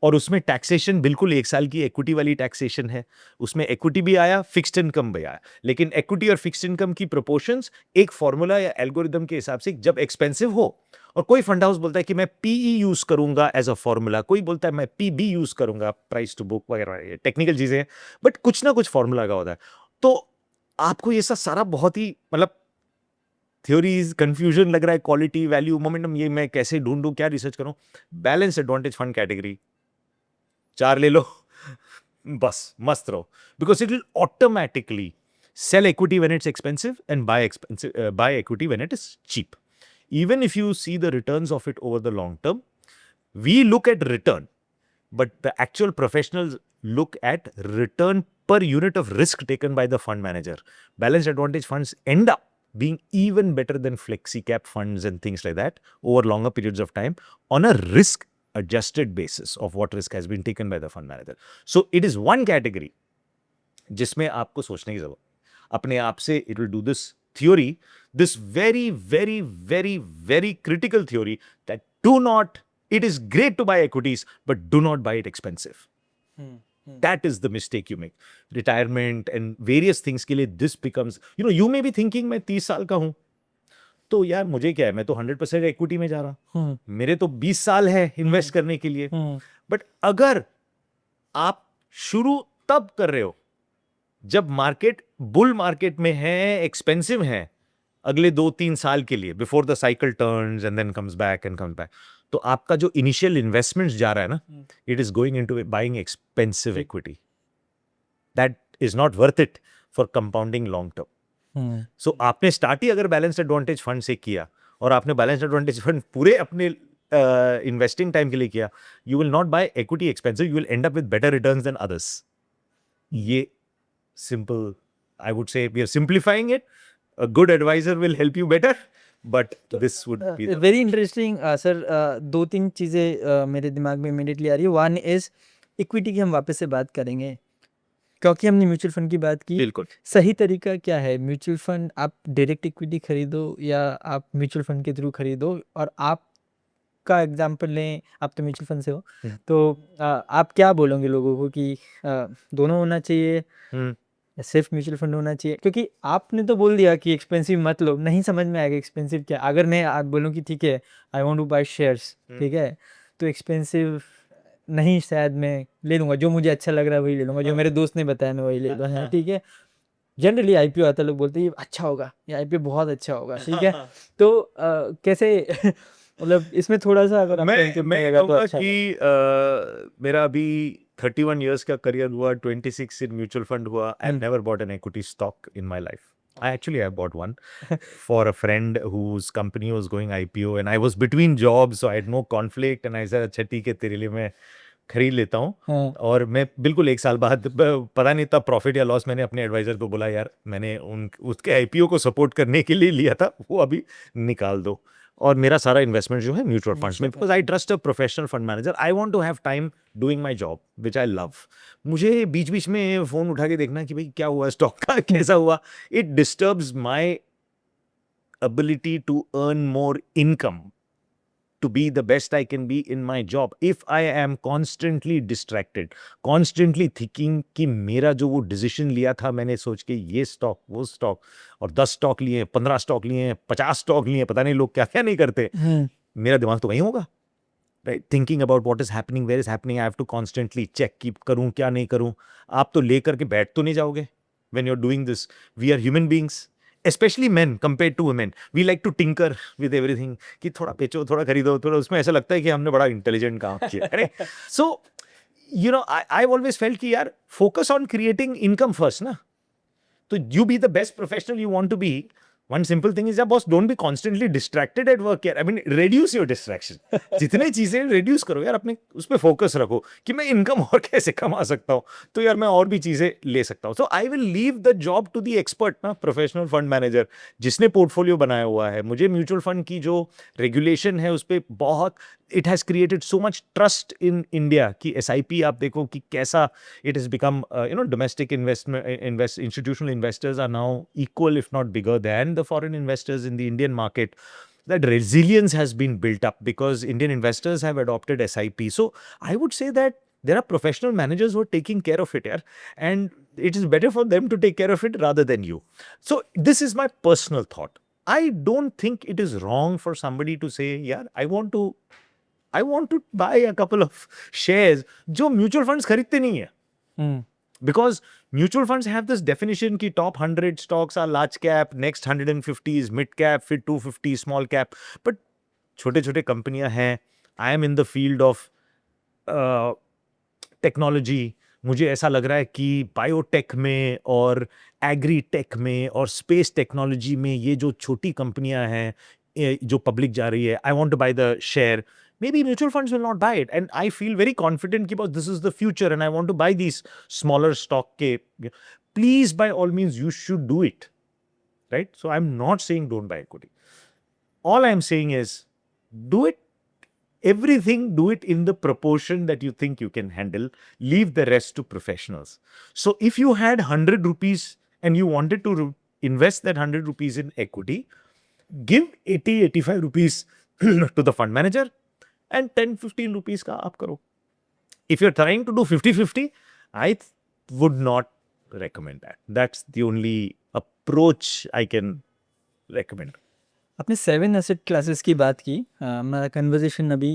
और उसमें टैक्सेशन बिल्कुल 1 साल की इक्विटी वाली टैक्सेशन है, उसमें इक्विटी भी आया, फिक्स्ड इनकम भी आया, लेकिन इक्विटी और फिक्स्ड इनकम की प्रोपोर्शंस एक फॉर्मूला या एल्गोरिदम के हिसाब से जब एक्सपेंसिव हो, और कोई फंड हाउस बोलता है कि मैं पीई यूज करूंगा एज अ फॉर्मूला, कोई बोलता है मैं पीबी यूज करूंगा, प्राइस टू बुक वगैरह, टेक्निकल चीजें हैं, बट कुछ ना कुछ फॉर्मूला का होता है। तो आपको ये सब सारा बहुत ही मतलब थ्योरीज कंफ्यूजन लग रहा है, क्वालिटी वैल्यू मोमेंटम, ये मैं कैसे ढूंढूं, क्या रिसर्च करूं। बैलेंस एडवांटेज फंड कैटेगरी 4 ले लो, बस मस्त रहो, because it will automatically sell equity when it's expensive and buy equity when it is cheap. Even if you see the returns of it over the long term, we look at return, but the actual professionals look at return per unit of risk taken by the fund manager. Balanced advantage funds end up being even better than flexi cap funds and things like that over longer periods of time on a risk adjusted basis of what risk has been taken by the fund manager. So it is one category जिसमें आपको सोचने की जरूरत अपने आप से, it will do this theory, this very very very very critical theory that do not, it is great to buy equities but do not buy it expensive. That is the mistake you make. Retirement and various things के लिए this becomes, you may be thinking मैं 30 साल का हूं तो यार मुझे क्या है, मैं तो 100% इक्विटी में जा रहा हूं, मेरे तो 20 साल है इन्वेस्ट करने के लिए। बट अगर आप शुरू तब कर रहे हो जब मार्केट बुल मार्केट में है, एक्सपेंसिव है, अगले 2-3 साल के लिए, before the cycle turns and then comes back, तो आपका जो इनिशियल इन्वेस्टमेंट जा रहा है ना, it is going into buying expensive equity that is not worth it for compounding long term. So आपने स्टार्ट ही अगर बैलेंस्ड एडवांटेज फंड से किया और आपने बैलेंस्ड एडवांटेज फंड पूरे अपने इन्वेस्टिंग टाइम के लिए किया, you will not by equity expensive, you will and up with better returns than others. ये simple, I would say we are simplifying it. A good advisor will help you better, but this would be the very interesting sir. 2-3 चीज़ें मेरे दिमाग में immediately आ रही है। One is equity की हम वापस से बात करेंगे क्योंकि हमने म्यूचुअल फंड की बात की। बिल्कुल सही तरीका क्या है? म्यूचुअल फंड आप डायरेक्ट इक्विटी खरीदो या आप म्यूचुअल फंड के थ्रू खरीदो? और आप का एग्जांपल लें, आप तो म्यूचुअल फंड से हो, तो आप क्या बोलोगे लोगों को कि दोनों होना चाहिए या सिर्फ म्यूचुअल फंड होना चाहिए? क्योंकि आपने तो बोल दिया कि एक्सपेंसिव मत लो, नहीं समझ में आएगा एक्सपेंसिव क्या। अगर मैं आप बोलूँ कि ठीक है I want to buy shares, ठीक है, तो एक्सपेंसिव नहीं, शायद मैं ले लूँगा, जो मुझे अच्छा लग रहा है वही ले लूँगा, जो मेरे दोस्त ने बताया मैं वही ले लूँगा, ठीक है। जनरली आईपीओ आता, लोग बोलते हैं ये अच्छा होगा, ये आईपीओ बहुत अच्छा होगा, ठीक है। तो कैसे मतलब इसमें थोड़ा सा अगर मैं कहूँगा तो अच्छा कि मेरा अभी 31 years का करियर हुआ, 26 इन म्यूचुअल फंड हुआ, I have never bot an equity stock in my life. I bought one for a friend whose company was going IPO and I was between jobs, so I had no conflict and I said अच्छा ठीक है तेरे लिए मैं खरीद लेता हूँ। हाँ, और मैं बिल्कुल 1 साल बाद पता नहीं तब प्रॉफिट या लॉस, मैंने अपने एडवाइजर को बोला यार मैंने उसके आईपीओ को सपोर्ट करने के लिए लिया था, वो अभी निकाल दो। और मेरा सारा इन्वेस्टमेंट जो है म्यूचुअल फंड्स में, because I trust a professional fund manager. I want to have time doing my job which I love. मुझे बीच बीच में फोन उठा के देखना कि भाई क्या हुआ स्टॉक का, कैसा हुआ, it disturbs my ability to earn more income, to be the best I can be in my job. If I am constantly distracted, constantly thinking कि मेरा जो वो डिसीजन लिया था मैंने सोच के ये स्टॉक वो स्टॉक, और 10 स्टॉक लिए, 15 स्टॉक लिए, 50 स्टॉक लिए, पता नहीं लोग क्या क्या नहीं करते, मेरा दिमाग तो वहीं होगा। Right, thinking about what is happening, where is happening, I have to constantly check की करूं क्या नहीं करूं। आप तो लेकर के बैठ तो नहीं जाओगे when you're doing this. We are human beings, especially men compared to women. We like to tinker with everything, कि थोड़ा बेचो, थोड़ा खरीदो, थोड़ा, उसमें ऐसा लगता है कि हमने बड़ा इंटेलिजेंट काम किया है। So, I've always felt कि यार focus on creating income first ना। तो you be the best professional you want to be. One simple thing is, boss, don't be constantly distracted at work यार। I mean, reduce your distraction. जितने चीजें reduce करो यार, अपने उस पर फोकस रखो कि मैं इनकम और कैसे कमा सकता हूँ, तो यार मैं और भी चीजें ले सकता हूँ। So I will leave the job to the expert ना, प्रोफेशनल फंड मैनेजर जिसने पोर्टफोलियो बनाया हुआ है। मुझे म्यूचुअल फंड की जो रेगुलेशन है उस पर बहुत, it has created so much trust in India कि एसआईपी आप देखो कि कैसा it has become, domestic institutional investors are now equal, if not bigger, than the foreign investors in the Indian market. That resilience has been built up because Indian investors have adopted SIP. So I would say that there are professional managers who are taking care of it here, and it is better for them to take care of it rather than you. So this is my personal thought. I don't think it is wrong for somebody to say, yeah, I want to buy a couple of shares जो mutual funds खरीदते नहीं है। Because mutual funds have this definition कि top 100 stocks are large cap, next 150 is mid cap, फिर 250 small cap. But छोटे छोटे कंपनियां हैं। I am in the field of technology. मुझे ऐसा लग रहा है कि बायोटेक में और एग्री टेक में और स्पेस टेक्नोलॉजी में ये जो छोटी कंपनियां हैं जो पब्लिक जा रही है, I want to buy the share. Maybe mutual funds will not buy it, and I feel very confident about this is the future, and I want to buy these smaller stock. Please, by all means, you should do it, right? So I'm not saying don't buy equity. All I'm saying is do it. Everything, do it in the proportion that you think you can handle. Leave the rest to professionals. So if you had 100 rupees and you wanted to invest that 100 rupees in equity, give 80-85 rupees to the fund manager and 10-15 rupees ka aap karo. If you're trying to do 50-50, I would not recommend that. That's the only approach I can recommend. आपने 7 asset classes की बात की। हमारा conversation अभी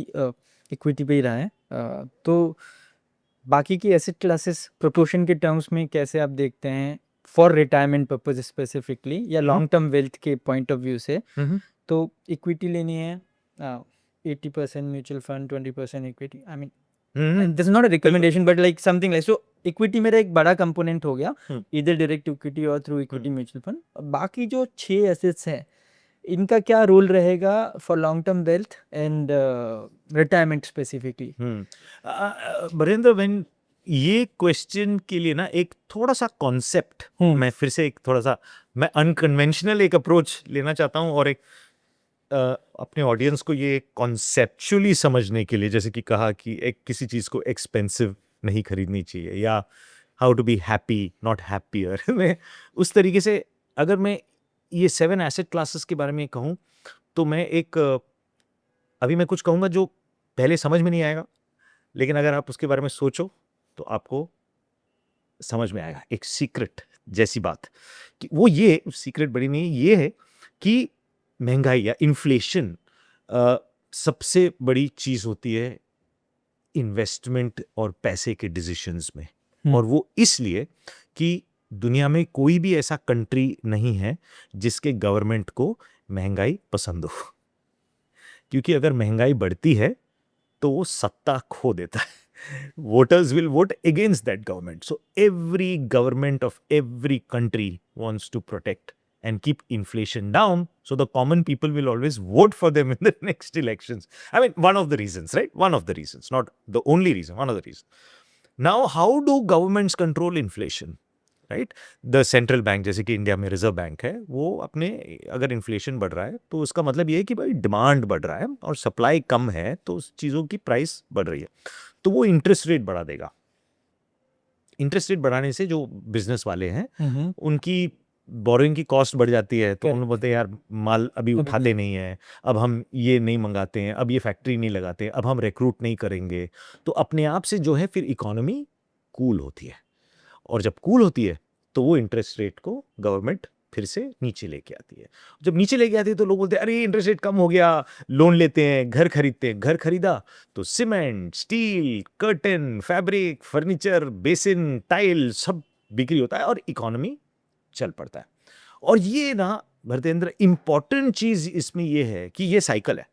equity पे ही रहा है। तो बाकी की एसेट क्लासेस प्रोपोर्शन के टर्म्स में कैसे आप देखते हैं फॉर रिटायरमेंट पर्पज स्पेसिफिकली या लॉन्ग टर्म वेल्थ के पॉइंट ऑफ व्यू से? तो इक्विटी लेनी है 80% mutual fund 20% equity. I mean this is not a recommendation but like something like, so equity मेरा एक बड़ा कंपोनेंट हो गया, इधर डायरेक्ट इक्विटी और थ्रू इक्विटी म्यूचुअल फंड। बाकी जो 6 एसेट्स हैं इनका क्या रोल रहेगा for long term wealth and retirement specifically? Barendra, when ये क्वेश्चन के लिए ना एक थोड़ा सा कॉन्सेप्ट, मैं फिर से एक थोड़ा सा मैं अनकन्वेंशनल एक अप्रोच लेना चाहता हूँ और एक अपने ऑडियंस को ये कॉन्सेप्चुअली समझने के लिए, जैसे कि कहा कि एक किसी चीज को एक्सपेंसिव नहीं खरीदनी चाहिए या how to be happy not happier मैं उस तरीके से अगर मैं ये 7 एसेट क्लासेस के बारे में कहूँ तो मैं एक अभी मैं कुछ कहूँगा जो पहले समझ में नहीं आएगा, लेकिन अगर आप उसके बारे में सोचो तो आपको समझ में आएगा। एक सीक्रेट जैसी बात कि वो ये सीक्रेट बड़ी नहीं, ये है कि महंगाई या इन्फ्लेशन सबसे बड़ी चीज होती है इन्वेस्टमेंट और पैसे के डिसीजंस में। और वो इसलिए कि दुनिया में कोई भी ऐसा कंट्री नहीं है जिसके गवर्नमेंट को महंगाई पसंद हो, क्योंकि अगर महंगाई बढ़ती है तो वो सत्ता खो देता है। Voters will vote against that government. So every government of every country wants to protect and keep inflation down, so the common people will always vote for them in the next elections. I mean, one of the reasons, right? One of the reasons, not the only reason, one of the reasons. Now, how do governments control inflation? Right, the central bank जैसे कि India में reserve bank है, वो अपने अगर inflation बढ़ रहा है तो उसका मतलब ये है कि भाई डिमांड बढ़ रहा है और सप्लाई कम है, तो उस चीज़ों की प्राइस बढ़ रही है, तो वो इंटरेस्ट रेट बढ़ा देगा। इंटरेस्ट रेट बढ़ाने से जो बिजनेस वाले हैं उनकी बोरिंग की कॉस्ट बढ़ जाती है, तो उन बोलते हैं यार माल अभी उठाते नहीं है, अब हम ये नहीं मंगाते हैं, अब ये फैक्ट्री नहीं लगाते, अब हम रिक्रूट नहीं करेंगे, तो अपने आप से जो है फिर इकोनॉमी कूल होती है, और जब कूल होती है तो वो इंटरेस्ट रेट को गवर्नमेंट फिर से नीचे लेके आती है। जब नीचे लेके आती है तो लोग बोलते हैं अरे इंटरेस्ट रेट कम हो गया, लोन लेते हैं, घर खरीदते हैं, घर खरीदा तो cement, steel, curtain, fabric, furniture, basin, tile सब बिक्री होता है और इकोनॉमी चल पड़ता है। और ये ना भरतेंद्र, इंपॉर्टेंट चीज इसमें ये है कि ये साइकिल है,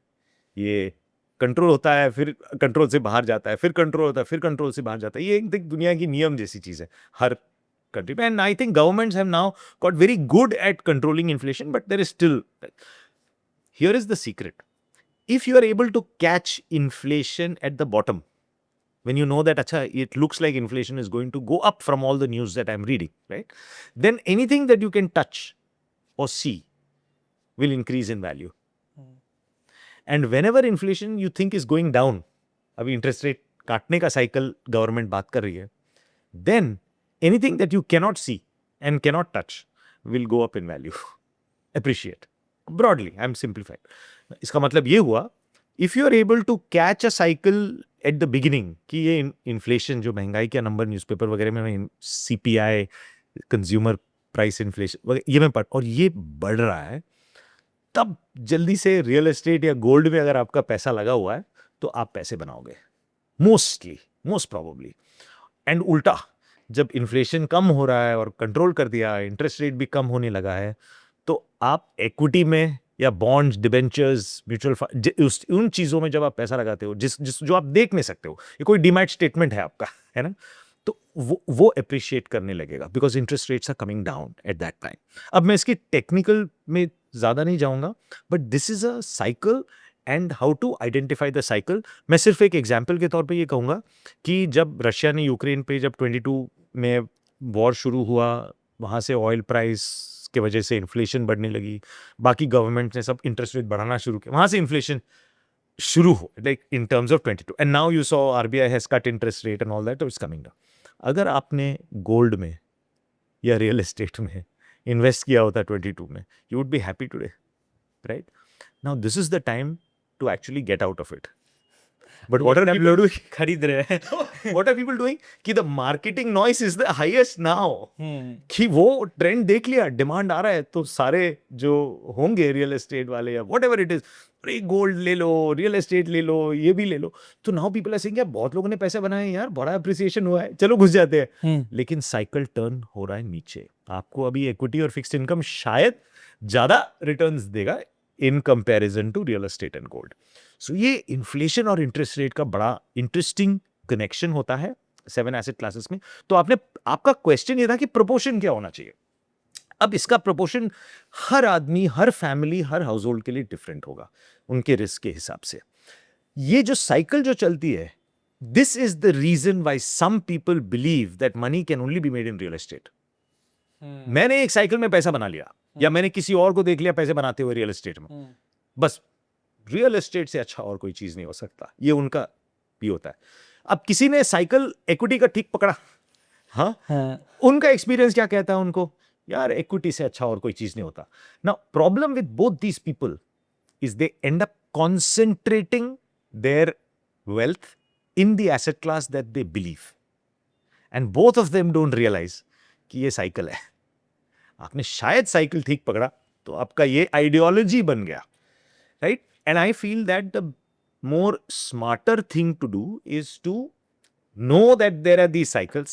ये कंट्रोल होता है, फिर कंट्रोल से बाहर जाता है, फिर कंट्रोल होता है, फिर कंट्रोल से बाहर जाता है। ये एक दुनिया की नियम जैसी चीज है हर country. And I think governments have now got very good at controlling inflation, but there is still. Here is the secret. If you are able to catch inflation at the bottom, when you know that acha, it looks like inflation is going to go up from all the news that I'm reading, right? Then anything that you can touch or see will increase in value. And whenever inflation you think is going down, अभी interest rate काटने का cycle government बात कर रही है, then anything that you cannot see and cannot touch will go up in value. Appreciate. Broadly, I'm simplifying. इसका मतलब ये हुआ, if you are able to catch a cycle at the beginning, कि ये inflation जो महंगाई का नंबर न्यूज़पेपर वगैरह में CPI, कंज्यूमर प्राइस इन्फ्लेशन ये मैं पढ़, और ये बढ़ रहा है, तब जल्दी से रियल एस्टेट या गोल्ड में अगर आपका पैसा लगा हुआ है तो आप पैसे बनाओगे, मोस्ट प्रोबेबली। एंड उल्टा, जब इन्फ्लेशन कम हो रहा है और कंट्रोल कर दिया, इंटरेस्ट रेट भी कम होने लगा है, तो आप इक्विटी में या बॉन्ड्स, डिबेंचर्स, म्यूचुअल फंड, उन चीज़ों में जब आप पैसा लगाते हो जिस जो आप देख नहीं सकते हो, ये कोई डीमैट स्टेटमेंट है आपका, है ना, तो वो अप्रिशिएट करने लगेगा, because interest rates are coming down at that time. अब मैं इसकी टेक्निकल में ज़्यादा नहीं जाऊँगा, but this is a cycle and how to identify the cycle. मैं सिर्फ एक एग्जाम्पल के तौर पे ये कहूँगा कि जब रशिया ने यूक्रेन पे जब 22 में वॉर शुरू हुआ, वहाँ से ऑयल प्राइस की वजह से इन्फ्लेशन बढ़ने लगी, बाकी गवर्नमेंट ने सब इंटरेस्ट रेट बढ़ाना शुरू किया, वहाँ से इन्फ्लेशन शुरू हो, like in terms of 22, and now you saw RBI has cut interest rate and all that, it's coming down. अगर आपने गोल्ड में या रियल एस्टेट में इन्वेस्ट किया होता 22 में, you would be happy today, right? Now this is the time to actually get out of it. But what are people doing? खरीद रहे हैं। व्हाट आर पीपल डूइंग कि the marketing noise is the highest now, कि वो trend देख लिया, demand आ रहा है, तो सारे जो होंगे रियल एस्टेट वाले या व्हाट एवर इट इज, अरे गोल्ड ले लो, रियल एस्टेट ले लो, ये भी ले लो, तो नाउ पीपल आर सेइंग यार बहुत लोगों ने पैसे बनाए यार, बड़ा अप्रिसिएशन हुआ है, चलो घुस जाते हैं। लेकिन साइकिल टर्न हो रहा है नीचे। आपको अभी इक्विटी और फिक्स्ड इनकम शायद ज्यादा रिटर्न्स देगा in comparison to real estate and gold. So ये इन्फ्लेशन और इंटरेस्ट रेट का बड़ा इंटरेस्टिंग कनेक्शन होता है 7 एसेट क्लासेस में। तो आपका क्वेश्चन ये था कि प्रोपोर्शन क्या होना चाहिए। अब इसका प्रोपोर्शन हर आदमी, हर फैमिली, हर हाउस होल्ड के लिए डिफरेंट होगा उनके रिस्क के हिसाब से। ये जो साइकिल जो चलती है, this is the reason why some people believe that money can only be made in real estate. मैंने एक साइकिल में पैसा बना लिया, या मैंने किसी और को देख लिया पैसे बनाते हुए रियल एस्टेट में, बस रियल एस्टेट से अच्छा और कोई चीज नहीं हो सकता, ये उनका भी होता है। अब किसी ने साइकिल इक्विटी का ठीक पकड़ा, हाँ, उनका एक्सपीरियंस क्या कहता है उनको, यार इक्विटी से अच्छा और कोई चीज नहीं होता। Now problem with both these people is they end up concentrating their wealth in the asset class that they believe, and both of them don't realise कि ये साइकिल है। आपने शायद साइकिल ठीक पकड़ा तो आपका ये आइडियोलॉजी बन गया, right? And I feel that the more smarter thing to do is to know that there are these cycles,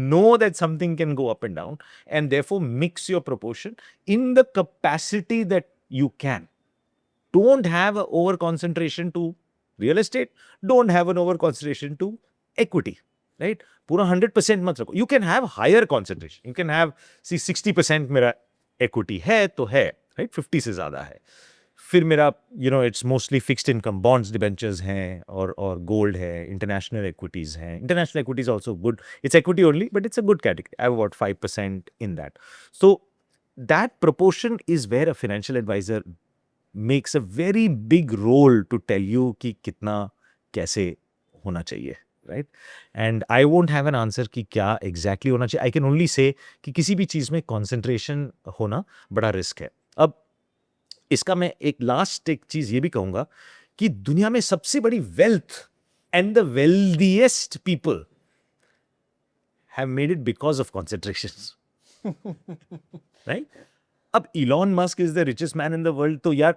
know that something can go up and down, and therefore mix your proportion in the capacity that you can. Don't have an over concentration to real estate, don't have an over concentration to equity, right? पूरा 100% मत रखो. You can have higher concentration. You can have 60% मेरा equity है तो है, right? 50 से ज़्यादा है. फिर मेरा it's mostly fixed income bonds, debentures हैं और gold है, international equities हैं. International equities also good. It's equity only, but it's a good category. I have about 5% in that. So that proportion is where a financial advisor makes a very big role to tell you कि कितना कैसे होना चाहिए, right? And I won't have an answer कि क्या exactly होना चाहिए. I can only say कि किसी भी चीज़ में concentration होना बड़ा risk है. अब इसका मैं एक लास्ट एक चीज ये भी कहूंगा कि दुनिया में सबसे बड़ी wealth and the wealthiest people have made it because of concentration, right? अब Elon Musk is the richest man in the world, तो यार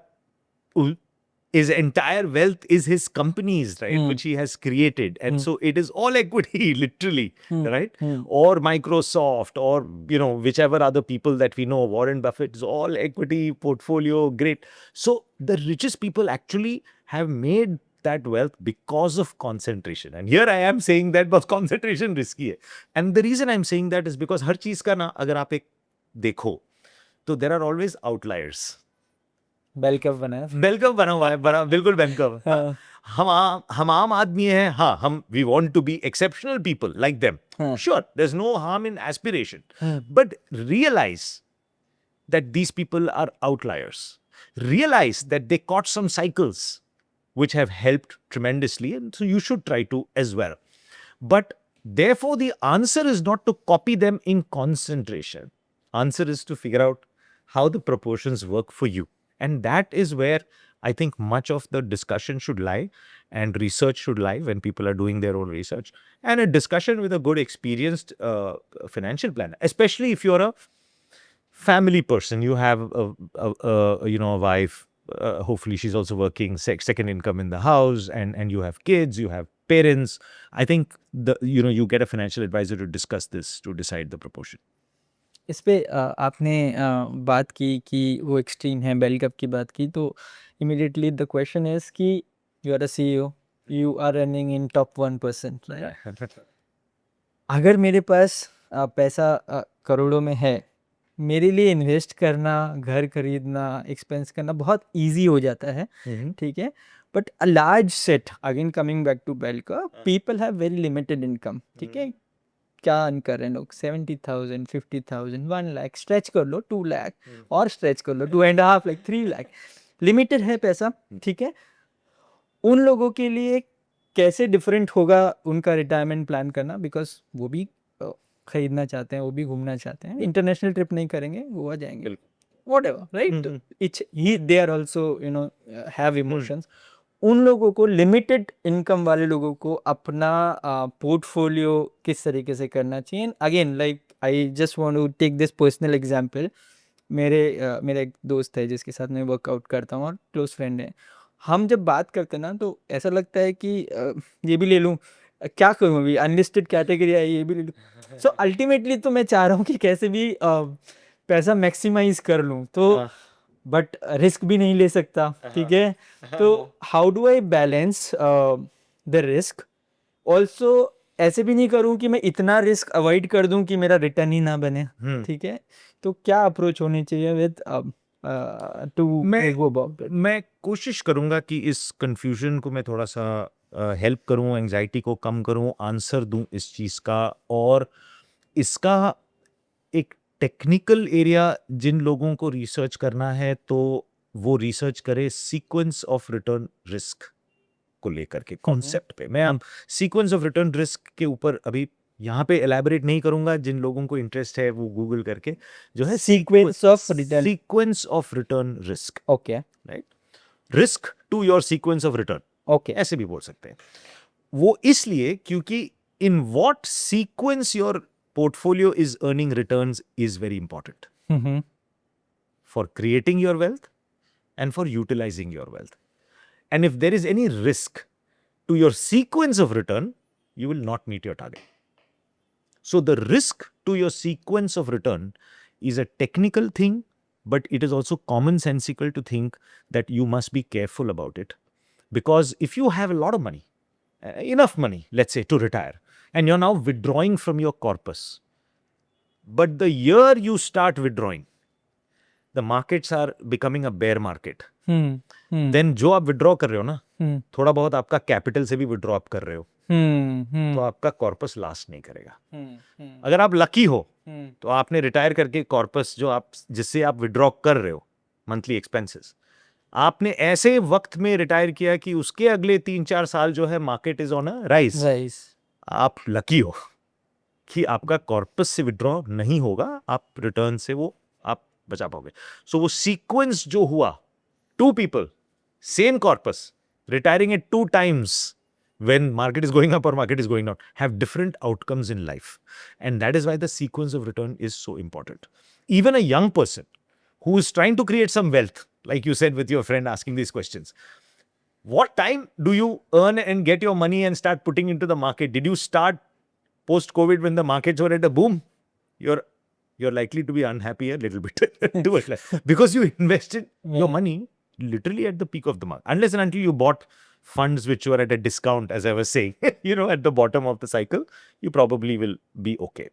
his entire wealth is his companies, right, which he has created, and so it is all equity, literally, right? Or Microsoft, or whichever other people that we know, Warren Buffett, is all equity portfolio, great. So the richest people actually have made that wealth because of concentration, and here I am saying that but concentration risky hai, and the reason I'm saying that is because हर चीज का ना अगर आप एक देखो तो there are always outliers. Bell curve बना है. बेल कर्व बना हुआ है, बना बिल्कुल बेल कर्व. हम आम आदमी हैं, हाँ, हम we want to be exceptional people like them. Sure, there is no harm in aspiration, but realise that these people are outliers. Realize that they caught some cycles which have helped tremendously, and so you should try to as well. But therefore, the answer is not to copy them in concentration. Answer is to figure out how the proportions work for you. And that is where I think much of the discussion should lie and research should lie when people are doing their own research. And a discussion with a good, experienced financial planner, especially if you're a family person, you have a wife, hopefully she's also working, second income in the house, and you have kids, you have parents. I think you get a financial advisor to discuss this to decide the proportion. इस पे आपने बात की कि वो extreme है, bell curve की बात की, तो इमीडिएटली द क्वेश्चन इज कि you are a CEO, you are running in top 1%, right? अगर मेरे पास पैसा करोड़ों में है, मेरे लिए इन्वेस्ट करना, घर खरीदना, एक्सपेंस करना बहुत इजी हो जाता है, ठीक है? But a large set, again coming back to bell curve, people have very limited income, ठीक है? क्या अर्न कर रहे हैं लोग? 70,000, 50,000, 1 लाख, स्ट्रेच कर लो 2 लाख, और स्ट्रेच कर लो 2.5 लाख, 3 लाख, लिमिटेड है पैसा, ठीक है? उन लोगों के लिए कैसे डिफरेंट होगा उनका रिटायरमेंट प्लान करना? बिकॉज वो भी खरीदना चाहते हैं, वो भी घूमना चाहते हैं, इंटरनेशनल ट्रिप नहीं करेंगे, गोवा जाएंगे, whatever, right? They are also have emotions. उन लोगों को, लिमिटेड इनकम वाले लोगों को अपना पोर्टफोलियो किस तरीके से करना चाहिए? Again, like I just want to take this personal example. मेरा एक दोस्त है जिसके साथ मैं वर्कआउट करता हूँ और क्लोज फ्रेंड है. हम जब बात करते हैं ना तो ऐसा लगता है कि ये भी ले लूँ, क्या करूँ, अभी अनलिस्टेड कैटेगरी है, ये भी ले लूँ. सो अल्टीमेटली तो मैं चाह रहा हूँ कि कैसे भी पैसा मैक्सिमाइज कर लूँ, तो बट रिस्क भी नहीं ले सकता, ठीक है? तो how do I balance the risk? Also ऐसे भी नहीं करूं कि मैं इतना रिस्क अवॉइड कर दूं कि मेरा रिटर्न ही ना बने, ठीक है? तो क्या अप्रोच होनी चाहिए with to go about it? मैं कोशिश करूंगा कि इस कंफ्यूजन को मैं थोड़ा सा हेल्प करूं, एंजाइटी को कम करूं, आंसर दूं इस चीज का. और इसका एक टेक्निकल एरिया जिन लोगों को रिसर्च करना है तो वो रिसर्च करे सीक्वेंस ऑफ रिटर्न रिस्क को लेकर के कॉन्सेप्ट पे. मैं सीक्वेंस ऑफ रिटर्न रिस्क के ऊपर अभी यहाँ पे एलैबोरेट नहीं करूंगा. जिन लोगों को इंटरेस्ट है वो गूगल करके जो है sequence of return risk, okay, right? Risk to your sequence of return, okay, ऐसे भी बोल सकते हैं. वो इसलिए क्योंकि in what sequence your portfolio is earning returns is very important for creating your wealth and for utilizing your wealth. And if there is any risk to your sequence of return, you will not meet your target. So the risk to your sequence of return is a technical thing, but it is also commonsensical to think that you must be careful about it. Because if you have a lot of money, enough money, let's say, to retire, and you're now withdrawing from your corpus, but the year you start withdrawing, the markets are becoming a bear market, hmm then जो आप withdraw कर रहे हो ना, हम्म थोड़ा बहुत आपका capital से भी विड्रॉ आप कर रहे हो, तो आपका कॉर्पस लास्ट नहीं करेगा। अगर आप लकी हो तो आपने रिटायर करके कॉर्पस जो आप जिससे आप विड्रॉ कर रहे हो मंथली एक्सपेंसेस, आपने ऐसे वक्त में रिटायर किया कि उसके अगले 3-4 साल जो है market is on a rise, rice आप लकी हो कि आपका कॉर्पस से विड्रॉ नहीं होगा, आप रिटर्न से वो आप बचा पाओगे। सो वो सीक्वेंस जो हुआ, 2 people, same corpus, retiring at 2 times when market is going up or market is going down, have different outcomes in life. And that is why the sequence of return is so important. Even a young person who is trying to create some wealth, like you said with your friend asking these questions, what time do you earn and get your money and start putting into the market? Did you start post COVID when the markets were at a boom? You're likely to be unhappy a little bit towards life because you invested your money literally at the peak of the market, unless and until you bought funds which were at a discount, as I was saying, at the bottom of the cycle, you probably will be okay.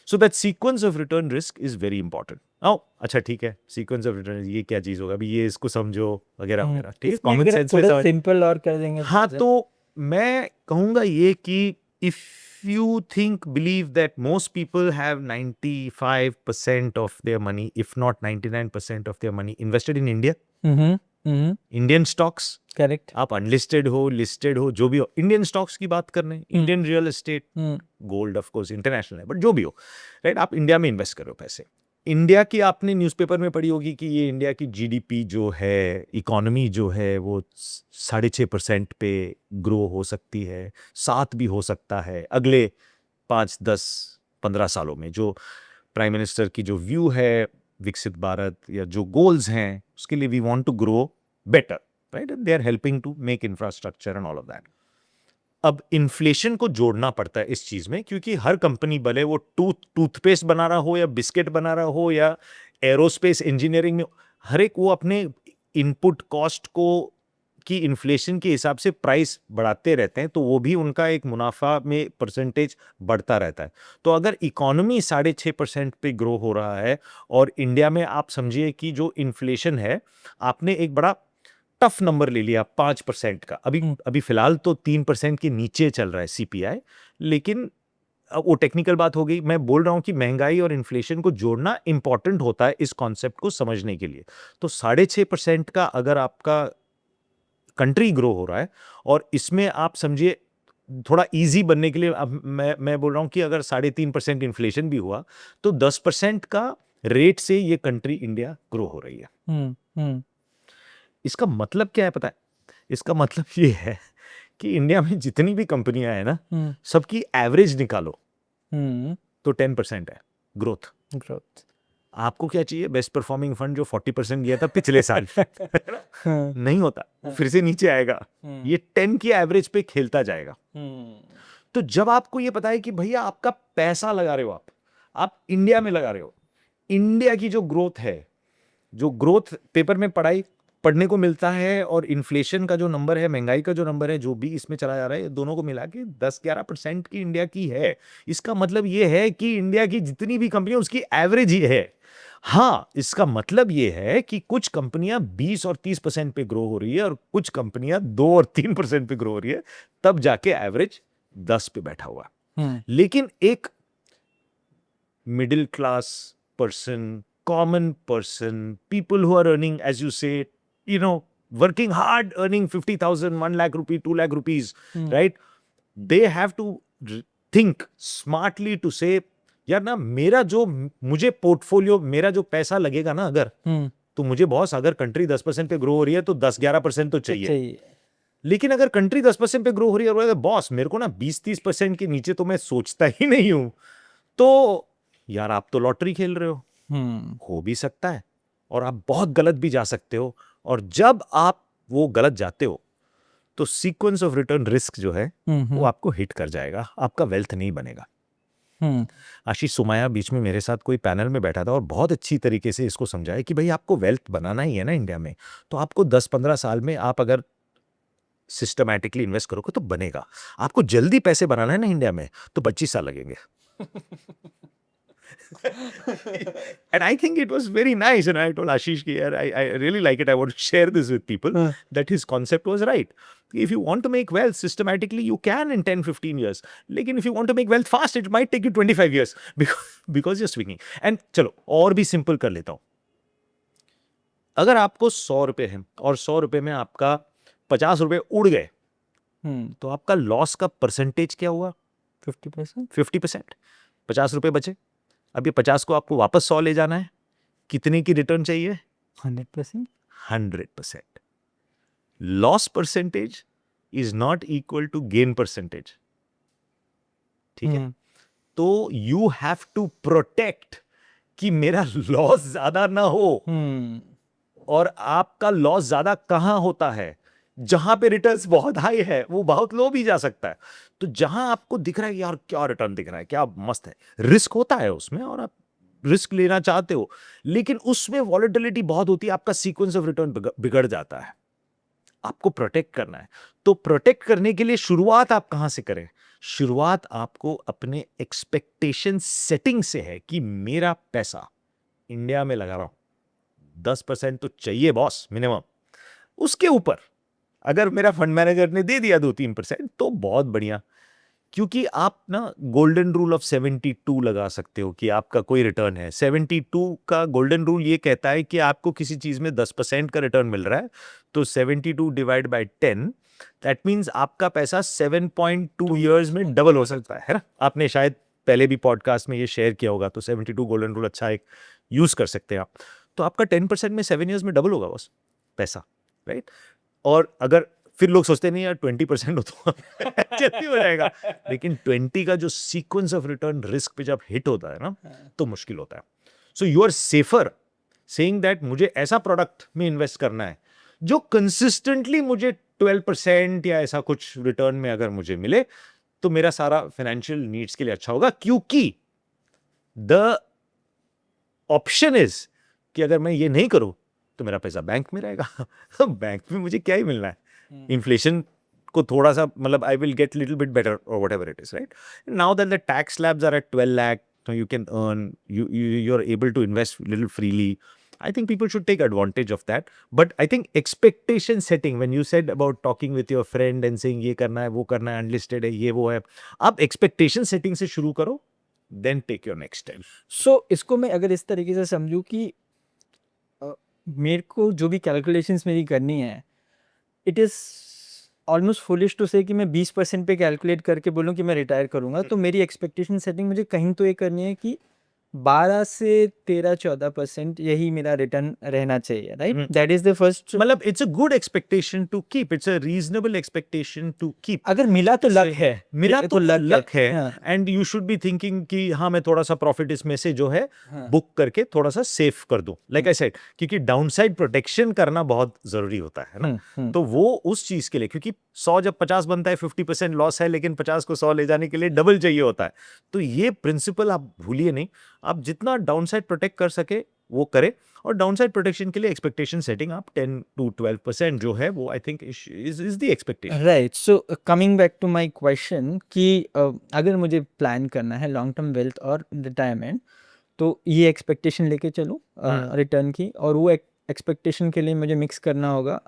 So that sequence of return risk is very important. Now, अच्छा ठीक है, sequence of return ये क्या चीज होगा, अभी ये इसको समझो वगैरह वगैरह, ठीक है, कॉमन सेंस में थोड़ा समझ। सिंपल और कर देंगे हाँ, तो मैं कहूंगा ये कि if you believe that most people have 95% of their money, if not 99% of their money invested in India, Indian stocks, correct आप अनलिस्टेड हो लिस्टेड हो जो भी हो, इंडियन स्टॉक्स की बात कर रहे हैं, Indian real estate, gold of course international है, बट जो भी हो, राइट, आप इंडिया में इन्वेस्ट करो पैसे। इंडिया की आपने न्यूज़पेपर में पढ़ी होगी कि ये इंडिया की जीडीपी जो है, इकोनॉमी जो है, वो 6.5% पे ग्रो हो सकती है, 7 भी हो सकता है अगले 5, 10, 15 सालों में। जो प्राइम मिनिस्टर की जो व्यू है विकसित भारत या जो गोल्स हैं, उसके लिए we want to grow better, right, they are helping to make infrastructure and all of that. अब इन्फ्लेशन को जोड़ना पड़ता है इस चीज में, क्योंकि हर कंपनी, भले वो टूथपेस्ट बना रहा हो या बिस्किट बना रहा हो या एरोस्पेस इंजीनियरिंग में, हर एक वो अपने इनपुट कॉस्ट को की इन्फ्लेशन के हिसाब से प्राइस बढ़ाते रहते हैं, तो वो भी उनका एक मुनाफा में परसेंटेज बढ़ता रहता है। तो अगर इकोनॉमी 6.5% पे ग्रो हो रहा है और इंडिया में आप समझिए कि जो इन्फ्लेशन है, आपने एक बड़ा टफ नंबर ले लिया 5% का, अभी फिलहाल तो 3% के नीचे चल रहा है सीपीआई, लेकिन वो टेक्निकल बात हो गई। मैं बोल रहा हूं कि महंगाई और इन्फ्लेशन को जोड़ना इंपॉर्टेंट होता है इस कॉन्सेप्ट को समझने के लिए। तो 6.5% का अगर आपका कंट्री ग्रो हो रहा है और इसमें आप समझिए थोड़ा इजी बनने के लिए, अब मैं बोल रहा हूं कि अगर 3.5% इन्फ्लेशन भी हुआ तो 10% का रेट से ये कंट्री इंडिया ग्रो हो रही है। इसका मतलब क्या है पता है? इसका मतलब ये है कि इंडिया में जितनी भी कंपनियां हैं ना, सबकी एवरेज निकालो तो 10% है ग्रोथ। आपको क्या चाहिए? बेस्ट परफॉर्मिंग फंड जो 40% गया था पिछले साल नहीं होता, फिर से नीचे आएगा, ये 10 की एवरेज पे खेलता जाएगा। तो जब आपको ये पता है कि भैया आपका पैसा लगा रहे हो, आप इंडिया में लगा रहे हो, इंडिया की जो ग्रोथ है, जो ग्रोथ पेपर में पढ़ने को मिलता है, और इन्फ्लेशन का जो नंबर है, महंगाई का जो नंबर है, जो भी इसमें चला जा रहा है, दोनों को मिला के 10-11% की इंडिया की है। इसका मतलब ये है कि इंडिया की जितनी भी कंपनियां उसकी एवरेज ही है। हाँ, इसका मतलब ये है कि कुछ कंपनियां 20 और 30% पे ग्रो हो रही है और कुछ कंपनियां 2 और 3% पे ग्रो हो रही है, तब जाके एवरेज 10 पे बैठा हुआ। लेकिन एक middle class person, common person, people who are earning, as you say, working hard, earning 50,000, 1 lakh rupee, 2 lakh rupees, right? They have to think smartly to say, यार ना, मुझे पोर्टफोलियो, मेरा जो पैसा लगेगा ना, अगर तो मुझे बॉस, अगर कंट्री 10% पे ग्रो हो रही है तो 10-11% तो चाहिए। लेकिन अगर कंट्री 10% पे ग्रो हो रही है, बॉस मेरे को ना 20-30% के नीचे तो मैं सोचता ही नहीं हूं, तो यार आप तो लॉटरी खेल रहे हो भी सकता है, और आप बहुत गलत भी जा सकते हो। और जब आप वो गलत जाते हो तो सीक्वेंस ऑफ रिटर्न रिस्क जो है वो आपको हिट कर जाएगा, आपका वेल्थ नहीं बनेगा। आशीष सुमाया बीच में मेरे साथ कोई पैनल में बैठा था और बहुत अच्छी तरीके से इसको समझाया कि भाई आपको वेल्थ बनाना ही है ना इंडिया में, तो आपको 10-15 साल में आप अगर सिस्टमैटिकली इन्वेस्ट करोगे तो बनेगा। आपको जल्दी पैसे बनाना है ना इंडिया में, तो 25 साल लगेंगे। And I think it was very nice. And I told Ashish, ki, "Yaar, I really like it. I want to share this with people." That his concept was right. If you want to make wealth systematically, you can in 10-15 years. Lekin if you want to make wealth fast, it might take you 25 years because you're swinging. And चलो और भी simple कर लेता हूँ. अगर आपको 100 रुपए हैं और 100 रुपए में आपका 50 रुपए उड़ गए, तो आपका लॉस का परसेंटेज क्या हुआ? 50%. 50%. 50 रुपए बचे. अब ये 50 को आपको वापस 100 ले जाना है. कितने की रिटर्न चाहिए? 100%. 100%. Loss percentage is not equal to gain percentage. ठीक है? तो यू हैव टू प्रोटेक्ट कि मेरा लॉस ज्यादा ना हो. और आपका लॉस ज्यादा कहां होता है? जहां पे रिटर्न्स बहुत हाई है, वो बहुत लो भी जा सकता है. तो जहां आपको दिख रहा है यार क्या रिटर्न दिख रहा है, क्या मस्त है, रिस्क होता है उसमें और आप रिस्क लेना चाहते हो, लेकिन उसमें वॉलेटिलिटी बहुत होती है, आपका सीक्वेंस ऑफ रिटर्न बिगड़ जाता है. आपको प्रोटेक्ट करना है. तो प्रोटेक्ट करने के लिए शुरुआत आप कहां से करें? शुरुआत आपको अपने एक्सपेक्टेशन सेटिंग से है कि मेरा पैसा इंडिया में लगा रहा हूं, 10% तो चाहिए बॉस मिनिमम. उसके ऊपर अगर मेरा फंड मैनेजर ने दे दिया 2-3% तो बहुत बढ़िया. क्योंकि आप ना गोल्डन रूल ऑफ 72 लगा सकते हो कि आपका कोई रिटर्न है. 72 का गोल्डन रूल ये कहता है कि आपको किसी चीज में 10% का रिटर्न मिल रहा है, तो 72 डिवाइड बाय 10, दैट मीन्स आपका पैसा 7.2 ईयर्स में डबल हो सकता है ना. आपने शायद पहले भी पॉडकास्ट में ये शेयर किया होगा, तो 72 गोल्डन रूल अच्छा एक यूज कर सकते हैं आप. तो आपका 10% में 7 ईयर्स में डबल होगा बस पैसा, राइट. और अगर फिर लोग सोचते नहीं यार 20% हो तो जल्दी हो जाएगा, लेकिन 20 का जो सीक्वेंस ऑफ रिटर्न रिस्क पे जब हिट होता है ना, तो मुश्किल होता है. So you are safer saying that मुझे ऐसा प्रोडक्ट में इन्वेस्ट करना है जो कंसिस्टेंटली मुझे 12% या ऐसा कुछ रिटर्न में अगर मुझे मिले, तो मेरा सारा फाइनेंशियल नीड्स के लिए अच्छा होगा. क्योंकि द ऑप्शन इज कि अगर मैं ये नहीं करूं तो मेरा पैसा बैंक में रहेगा. बैंक में मुझे क्या ही मिलना है? इन्फ्लेशन को थोड़ा सा मतलब I will get little bit better और whatever it is, right. Now that the tax slabs are at 12 lakh, so you can earn, you are able to invest little freely. I think people should take advantage of that. But I think expectation setting, when you said about talking with your friend and saying ये करना है, वो करना है, unlisted है, ये वो है, आप expectation setting से शुरू करो, then take your next step. So इसको मैं अगर इस तरीके से समझूं कि मेरे को जो भी कैलकुलेशंस मेरी करनी है, it is almost foolish to say कि मैं 20% पे कैलकुलेट करके बोलूँ कि मैं रिटायर करूँगा. तो मेरी एक्सपेक्टेशन सेटिंग मुझे कहीं तो ये करनी है कि 12 से 13-14% यही मेरा रिटर्न रहना चाहिए, right. That is the first. मतलब it's a good expectation to keep, it's a reasonable expectation to keep. अगर मिला तो लक है, मिला तो लक है. हाँ. And you should be thinking कि हाँ मैं थोड़ा सा प्रॉफिट इसमें से जो है बुक करके थोड़ा सा सेफ कर दूं, लाइक आई सेड, क्योंकि डाउनसाइड प्रोटेक्शन करना बहुत जरूरी होता है ना. तो वो उस चीज के लिए, क्योंकि 100 जब 50 बनता है 50% लॉस है, लेकिन 50 को 100 ले जाने के लिए डबल चाहिए होता है. तो ये प्रिंसिपल आप भूलिए नहीं. आप जितना डाउनसाइड प्रोटेक्ट कर सके वो करें, और डाउनसाइड प्रोटेक्शन के लिए एक्सपेक्टेशन सेटिंग आप 10-12% जो है वो I think is the expectation, right. So coming back to my question कि अगर मुझे प्लान करना है लॉन्ग टर्म वेल्थ और रिटायरमेंट, तो ये एक्सपेक्टेशन लेके चलो रिटर्न की, और वो एक्सपेक्टेशन के लिए मुझे मिक्स करना होगा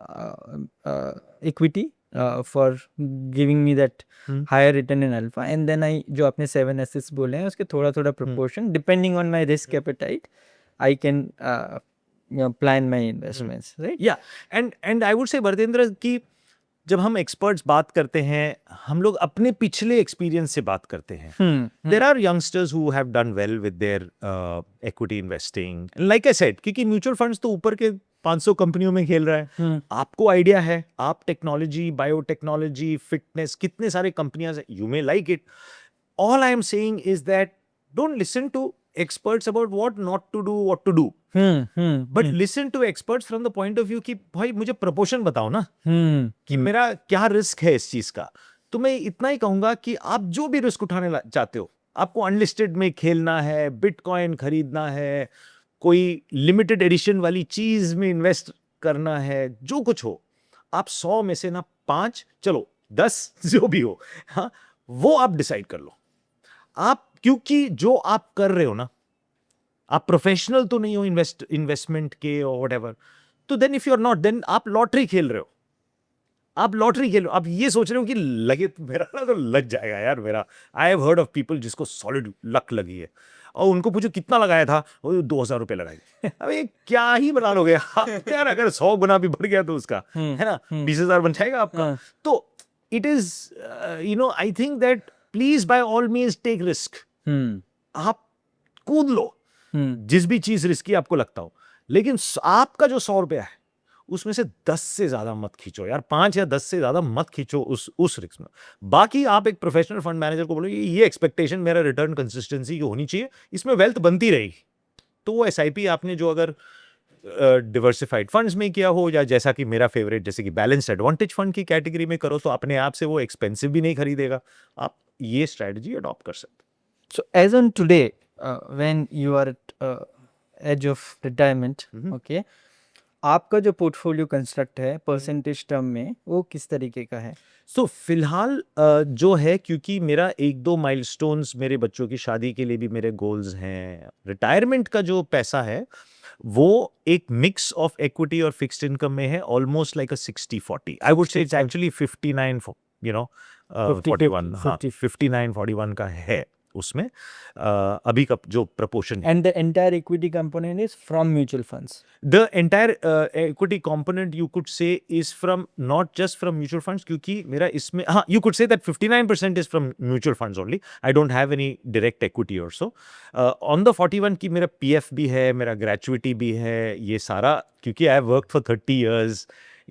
equity for giving me that higher return in alpha, and then I जो आपने 7 एसेट्स बोले हैं उसके थोड़ा थोड़ा proportion depending on my risk appetite I can plan my investments, right. या and I would say Bharatendra कि जब हम एक्सपर्ट्स बात करते हैं, हम लोग अपने पिछले एक्सपीरियंस से बात करते हैं. There are youngsters who have done well with their equity investing, like I said, क्योंकि म्यूचुअल फंड्स तो ऊपर के 500 कंपनियों में खेल रहा है. आपको आइडिया है, आप टेक्नोलॉजी, बायोटेक्नोलॉजी, फिटनेस, कितने सारे कंपनियां, you may like it. All I am saying is that don't listen to experts about what not to do, what to do, but listen to experts from the point of view कि भाई मुझे proportion बताओ ना, कि मेरा क्या risk है इस चीज का. तो मैं इतना ही कहूंगा कि आप जो भी रिस्क उठाने चाहते हो, आपको अनलिस्टेड में खेलना है, बिटकॉइन खरीदना है, कोई लिमिटेड एडिशन वाली चीज में इन्वेस्ट करना है, जो कुछ हो, आप 100 में से ना 5, चलो 10 जो भी हो, हाँ, वो आप डिसाइड कर लो. आप, क्योंकि जो आप कर रहे हो ना, आप प्रोफेशनल तो नहीं हो इन्वेस्टमेंट के और व्हाटएवर, तो then if you are not, then आप लॉटरी खेल रहे हो, आप लॉटरी खेलो, आप ये सोच रहे हो कि लगे तो मेरा ना तो लग जाएगा यार मेरा। I have heard of people जिसको सॉलिड लक लगी है और उनको पूछो कितना लगाया था, वो 2,000 रुपये लगाए। अबे क्या ही बना लोगे यार, अगर 100 गुना भी बढ़ गया तो उसका है ना 20,000 बन जाएगा आपका। हाँ। तो it is I think that please by all means take risk. आप कूद लो, जिस भी चीज रिस्की आपको लगता हो, लेकिन आपका जो 100 रुपया है उसमें से 10 से ज्यादा मत खींचो यार, 5 या 10 से ज्यादा मत खींचो उस रिस्क में। बाकी आप एक प्रोफेशनल फंड मैनेजर को बोलो ये एक्सपेक्टेशन मेरा रिटर्न कंसिस्टेंसी की होनी चाहिए, इसमें वेल्थ बनती रहेगी। तो वो एसआईपी आपने जो अगर डिवर्सिफाइड फंड्स में किया हो, या जैसा कि मेरा फेवरेट जैसे कि बैलेंस्ड एडवांटेज फंड की कैटेगरी में करो, तो अपने आप से वो एक्सपेंसिव भी नहीं खरीदेगा। आप ये स्ट्रेटजी अडॉप्ट कर सकते। So as on today, when you are at edge of retirement, okay, आपका जो पोर्टफोलियो कंस्ट्रक्ट है परसेंटेज टर्म में वो किस तरीके का है? सो फिलहाल जो है, क्योंकि मेरा 1-2 माइलस्टोन्स मेरे बच्चों की शादी के लिए भी मेरे गोल्स हैं, रिटायरमेंट का जो पैसा है वो एक मिक्स ऑफ इक्विटी और फिक्स्ड इनकम में है, almost like a 60-40। I would से इट्स एक्चुअली 59 41, हाँ 59-41 का है उसमें अभी का जो प्रपोर्शन है। And the entire equity component is from mutual funds. The entire equity component you could say is from not just from mutual funds, क्योंकि मेरा इसमें हाँ you could say that 59% is from mutual funds only. I don't have any direct equity or so. On the 41 की मेरा PF भी है, मेरा gratuity भी है, ये सारा क्योंकि I have worked for 30 years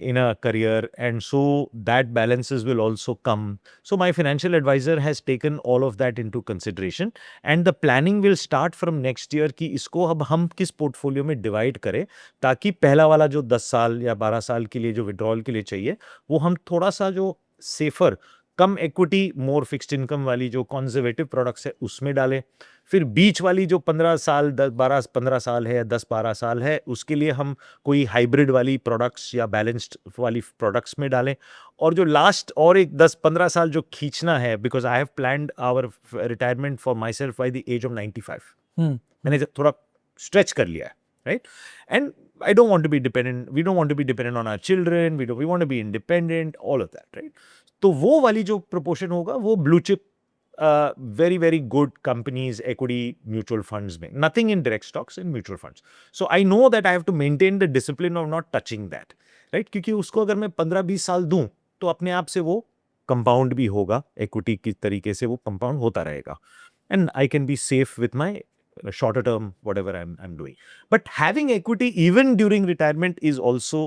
in a career, and so that balances will also come. So my financial advisor has taken all of that into consideration, and the planning will start from next year कि इसको अब हम किस portfolio में divide करें, ताकि पहला वाला जो 10 साल या 12 साल के लिए जो विड्रॉल के लिए चाहिए वो हम थोड़ा सा जो सेफर कम इक्विटी मोर फिक्स्ड इनकम वाली जो कंजर्वेटिव प्रोडक्ट्स है उसमें डालें। फिर बीच वाली जो 15 साल 15 साल है या 10-12 साल है उसके लिए हम कोई हाइब्रिड वाली प्रोडक्ट्स या बैलेंस्ड वाली प्रोडक्ट्स में डालें। और जो लास्ट और एक 10-15 साल जो खींचना है, because I have planned our retirement for myself by the age of 95। मैंने थोड़ा स्ट्रेच कर लिया है, right? And I don't want to be dependent, we don't want to be dependent on our children, we want to be independent, all of that, right? तो वो वाली जो proportion होगा वो blue chip very very good companies equity mutual funds में, nothing in direct stocks, in mutual funds. So I know that I have to maintain the discipline of not touching that, right? क्योंकि उसको अगर मैं 15-20 साल दूं तो अपने आप से वो कंपाउंड भी होगा, equity की तरीके से वो कंपाउंड होता रहेगा, and I can be safe with my shorter term whatever I'm doing. But having equity even during retirement is also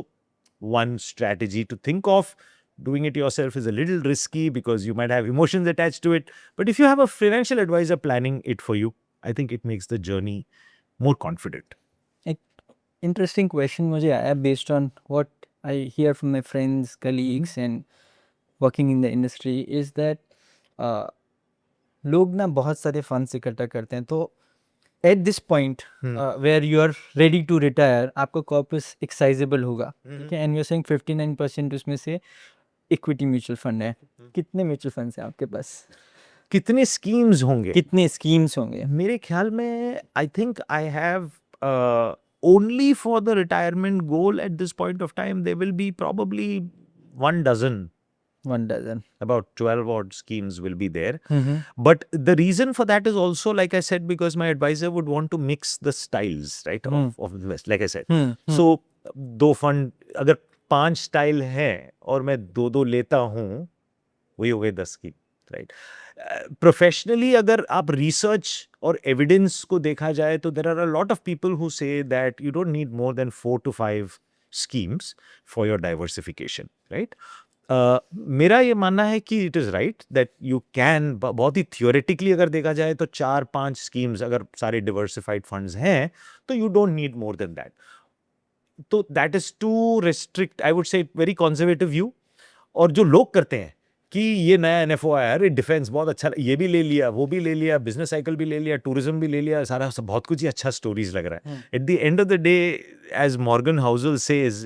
one strategy to think of. Doing it yourself is a little risky because you might have emotions attached to it, but if you have a financial advisor planning it for you, I think it makes the journey more confident. एक interesting question मुझे आया based on what I hear from my friends, colleagues and working in the industry is that लोग ना बहुत सारे funds इकट्ठा करते हैं, तो at this point where you are ready to retire आपका कॉर्पस एक्साइजेबल होगा, ठीक है, एंड यू आर सेइंग 59% उसमें से इक्विटी म्यूचुअल फंड है। कितने म्यूचुअल फंड्स हैं आपके पास? कितने स्कीम्स होंगे? कितने स्कीम्स होंगे? मेरे ख्याल में I think I have only for the retirement goal at this point of time there will be probably 1 dozen. 1 dozen. About 12 odd schemes will be there. But the reason for that is also, like I said, because my advisor would want to mix the styles, right, of invest, like I said. So 2 fund, अगर 5 style हैं और मैं 2-2 लेता हूँ, वही हो गए 10 scheme, right? Professionally अगर आप रिसर्च और एविडेंस को देखा जाए तो there are a lot of people who say that you don't need more than 4 to 5 schemes for your diversification, right? मेरा ये मानना है कि it is right that you can, बहुत ही थियोरेटिकली अगर देखा जाए तो 4-5 स्कीम्स अगर सारे डिवर्सिफाइड फंड्स हैं तो you don't need more than that. तो that is to restrict, I would say very conservative view. और जो लोग करते हैं कि ये नया NFO आया, अरे डिफेंस बहुत अच्छा, ये भी ले लिया, वो भी ले लिया, बिजनेस साइकिल भी ले लिया, टूरिज्म भी ले लिया, सारा सब बहुत कुछ ही अच्छा स्टोरीज लग रहा है। At the end of the day, as Morgan Housel says,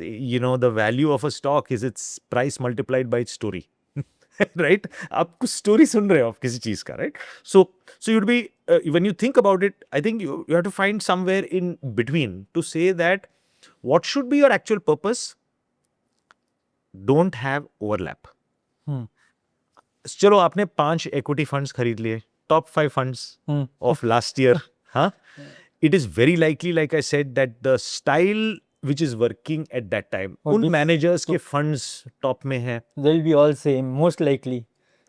the value of a stock is its price multiplied by its story. Right आप कुछ स्टोरी सुन रहे हो आप किसी चीज का right so you'd be when you think about it I think you have to find somewhere in between to say that what should be your actual purpose don't have overlap हम्म, चलो आपने 5 equity funds खरीद लिए top 5 funds hmm, of last year huh it is very likely like I said that the style which is working at that time और उन भी- managers के funds top में है they'll be all same most likely.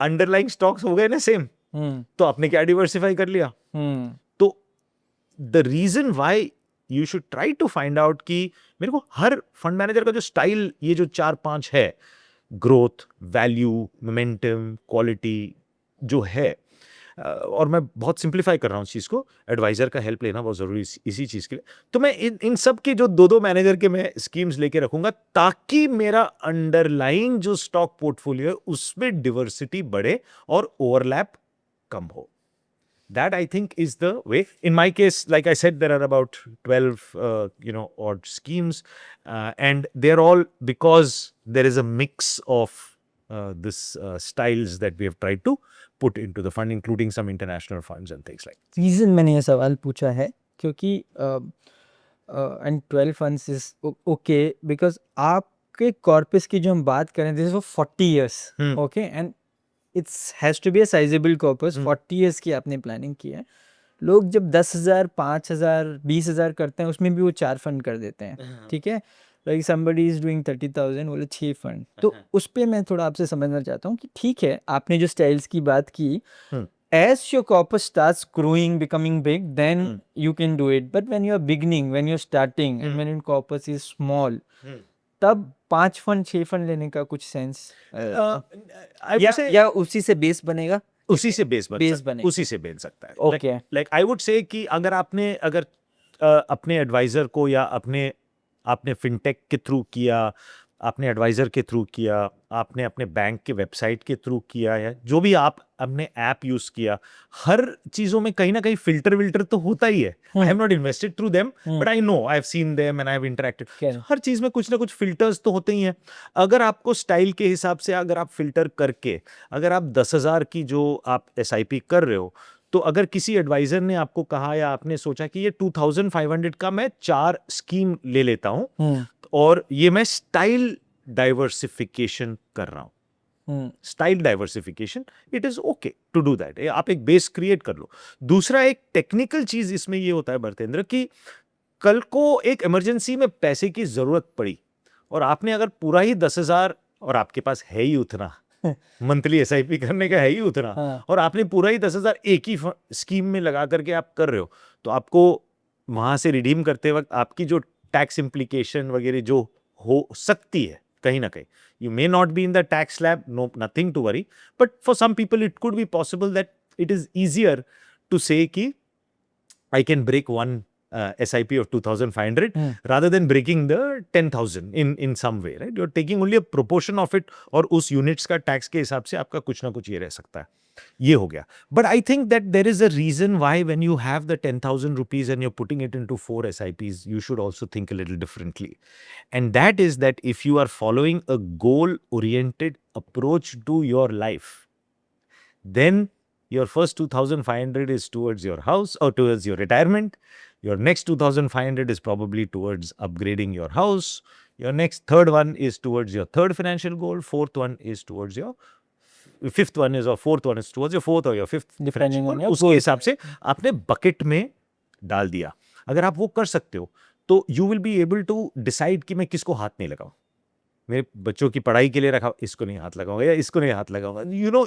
underlying stocks हो गए ना same हम्म, तो आपने क्या diversify कर लिया हम्म, तो the reason why you should try to find out कि मेरे को हर फंड मैनेजर का जो स्टाइल ये जो 4-5 है ग्रोथ वैल्यू मोमेंटम क्वालिटी जो है और मैं बहुत सिंप्लीफाई कर रहा हूँ इस चीज़ को एडवाइजर का हेल्प लेना बहुत ज़रूरी इसी चीज़ के लिए तो मैं इन सब के जो दो मैनेजर के मैं स्कीम्स लेके रखूंगा ताकि मेरा अंडरलाइंग जो स्टॉक पोर्टफोलियो है उसमें डिवर्सिटी बढ़े और ओवरलैप कम हो that I think is the way in my case like I said there are about 12 odd schemes and they're all because there is a mix of this styles that we have tried to put into the fund including some international funds and things like that. Reason मैंने ये सवाल पूछा है क्योंकि and 12 funds is okay because आपके corpus की जो हम बात करें this for 40 years Hmm. Okay and it's has to be a sizeable corpus Hmm. 40 years की आपने प्लानिंग की है लोग जब 10,000 5,000 20,000 करते हैं उसमें भी वो 4 फंड कर देते हैं ठीक है लाइक समबडी इज डूइंग 30,000 बोले 6 फंड तो उस पर मैं थोड़ा आपसे समझना चाहता हूँ कि ठीक है आपने जो स्टाइल्स की बात की Hmm. as your corpus starts growing becoming big then Hmm. you can do it but when you're beginning when you're starting and Hmm. when your corpus is small Hmm. तब 5 फंड 6 फंड लेने का कुछ sense I would या say या उसी से base बनेगा उसी से बेस Base बने। उसी से बेस सकता है Okay. लाइक आई वुड से कि अगर आपने अगर अपने एडवाइजर को या आपने फिनटेक के थ्रू किया आपने एडवाइजर के थ्रू किया आपने अपने बैंक के वेबसाइट के थ्रू किया या जो भी आप अपने ऐप यूज किया हर चीजों में कहीं ना कहीं फिल्टर विल्टर तो होता ही है I have not invested through them but I know I have seen them and I have interacted Correct. हर चीज में कुछ ना कुछ फिल्टर्स तो होते ही हैं अगर आपको स्टाइल के हिसाब से अगर आप फिल्टर करके अगर आप 10,000 की जो आप SIP कर रहे हो तो अगर किसी एडवाइजर ने आपको कहा या आपने सोचा कि ये 2,500 का मैं 4 स्कीम ले लेता हूं और ये मैं स्टाइल डाइवर्सिफिकेशन कर रहा हूं style diversification it is okay to do that आप एक बेस क्रिएट कर लो दूसरा एक टेक्निकल चीज इसमें ये होता है भरतेंद्र कि कल को एक इमरजेंसी में पैसे की जरूरत पड़ी और आपने अगर पूरा ही 10,000 और आपके पास है ही उतना मंथली SIP करने का है ही उतना हाँ. और आपने पूरा ही 10,000 एक ही स्कीम में लगा करके आप कर रहे हो तो आपको वहां से रिडीम करते वक्त आपकी जो टैक्स इम्प्लीकेशन वगैरह जो हो सकती है कहीं ना कहीं you may not be in the tax slab no nothing to worry but for some people it could be possible that it is easier to say ki I can break one SIP of 2,500 rather than breaking the 10,000 in some way right you're taking only a proportion of it और उस units का tax के हिसाब से आपका कुछ ना कुछ ये रह सकता है ये हो गया but I think that there is a reason why when you have the 10,000 rupees and you're putting it into 4 SIPs you should also think a little differently and that is that if you are following a goal oriented approach to your life then your first 2,500 is towards your house or towards your retirement your next 2,500 is probably towards upgrading your house your next third one is towards your third financial goal fourth one is towards your fifth one is or fourth one is towards your fourth or your fifth Depending on your उसके हिसाब से आपने bucket में डाल दिया अगर आप वो कर सकते हो तो you will be able to decide कि मैं किसको हाथ नहीं लगाऊं मेरे बच्चों की पढ़ाई के लिए रखा इसको नहीं हाथ लगाऊंगा या इसको नहीं हाथ लगाऊंगा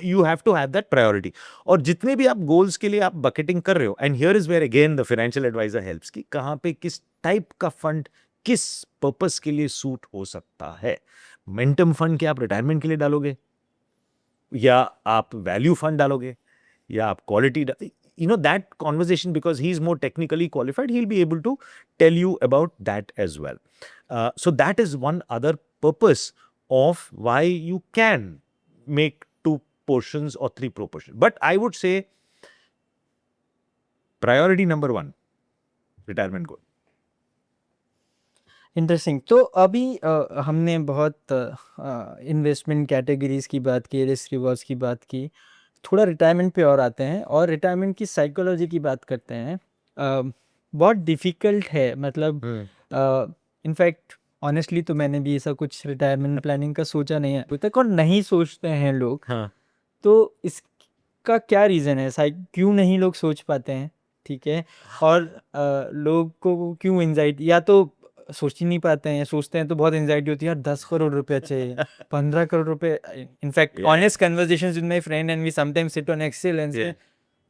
you have to have that priority और जितने भी आप गोल्स के लिए आप बकेटिंग कर रहे हो and here is where again the financial adviser helps कि कहाँ पे किस टाइप का फंड किस पर्पस के लिए सूट हो सकता है मोमेंटम फंड क्या आप रिटायरमेंट के लिए डालोगे या आप वैल्यू फंड डालोगे या आप quality that conversation because he's more technically qualified he'll be able to tell you about that as well so that is one other purpose of why you can make 2 portions or 3 proportions but I would say priority number 1 retirement goal interesting. तो अभी हमने बहुत investment categories की बात की, risk rewards की बात की, थोड़ा रिटायरमेंट पे और आते हैं और रिटायरमेंट की साइकोलॉजी की बात करते हैं। बहुत डिफ़िकल्ट है, मतलब इनफैक्ट ऑनेस्टली तो मैंने भी ऐसा कुछ रिटायरमेंट प्लानिंग का सोचा नहीं है अभी तक, और नहीं सोचते हैं लोग। हाँ तो इसका क्या रीज़न है, क्यों नहीं लोग सोच पाते हैं? ठीक है। और लोग को क्यों एंजाइटी, या तो सोच ही नहीं पाते हैं, या सोचते हैं तो बहुत एंजाइटी होती है, यार 10 करोड़ रुपया चाहिए, 15 करोड़ रुपए। In fact Yeah. Honest conversations with my friend and we sometimes sit on Excel and say Yeah.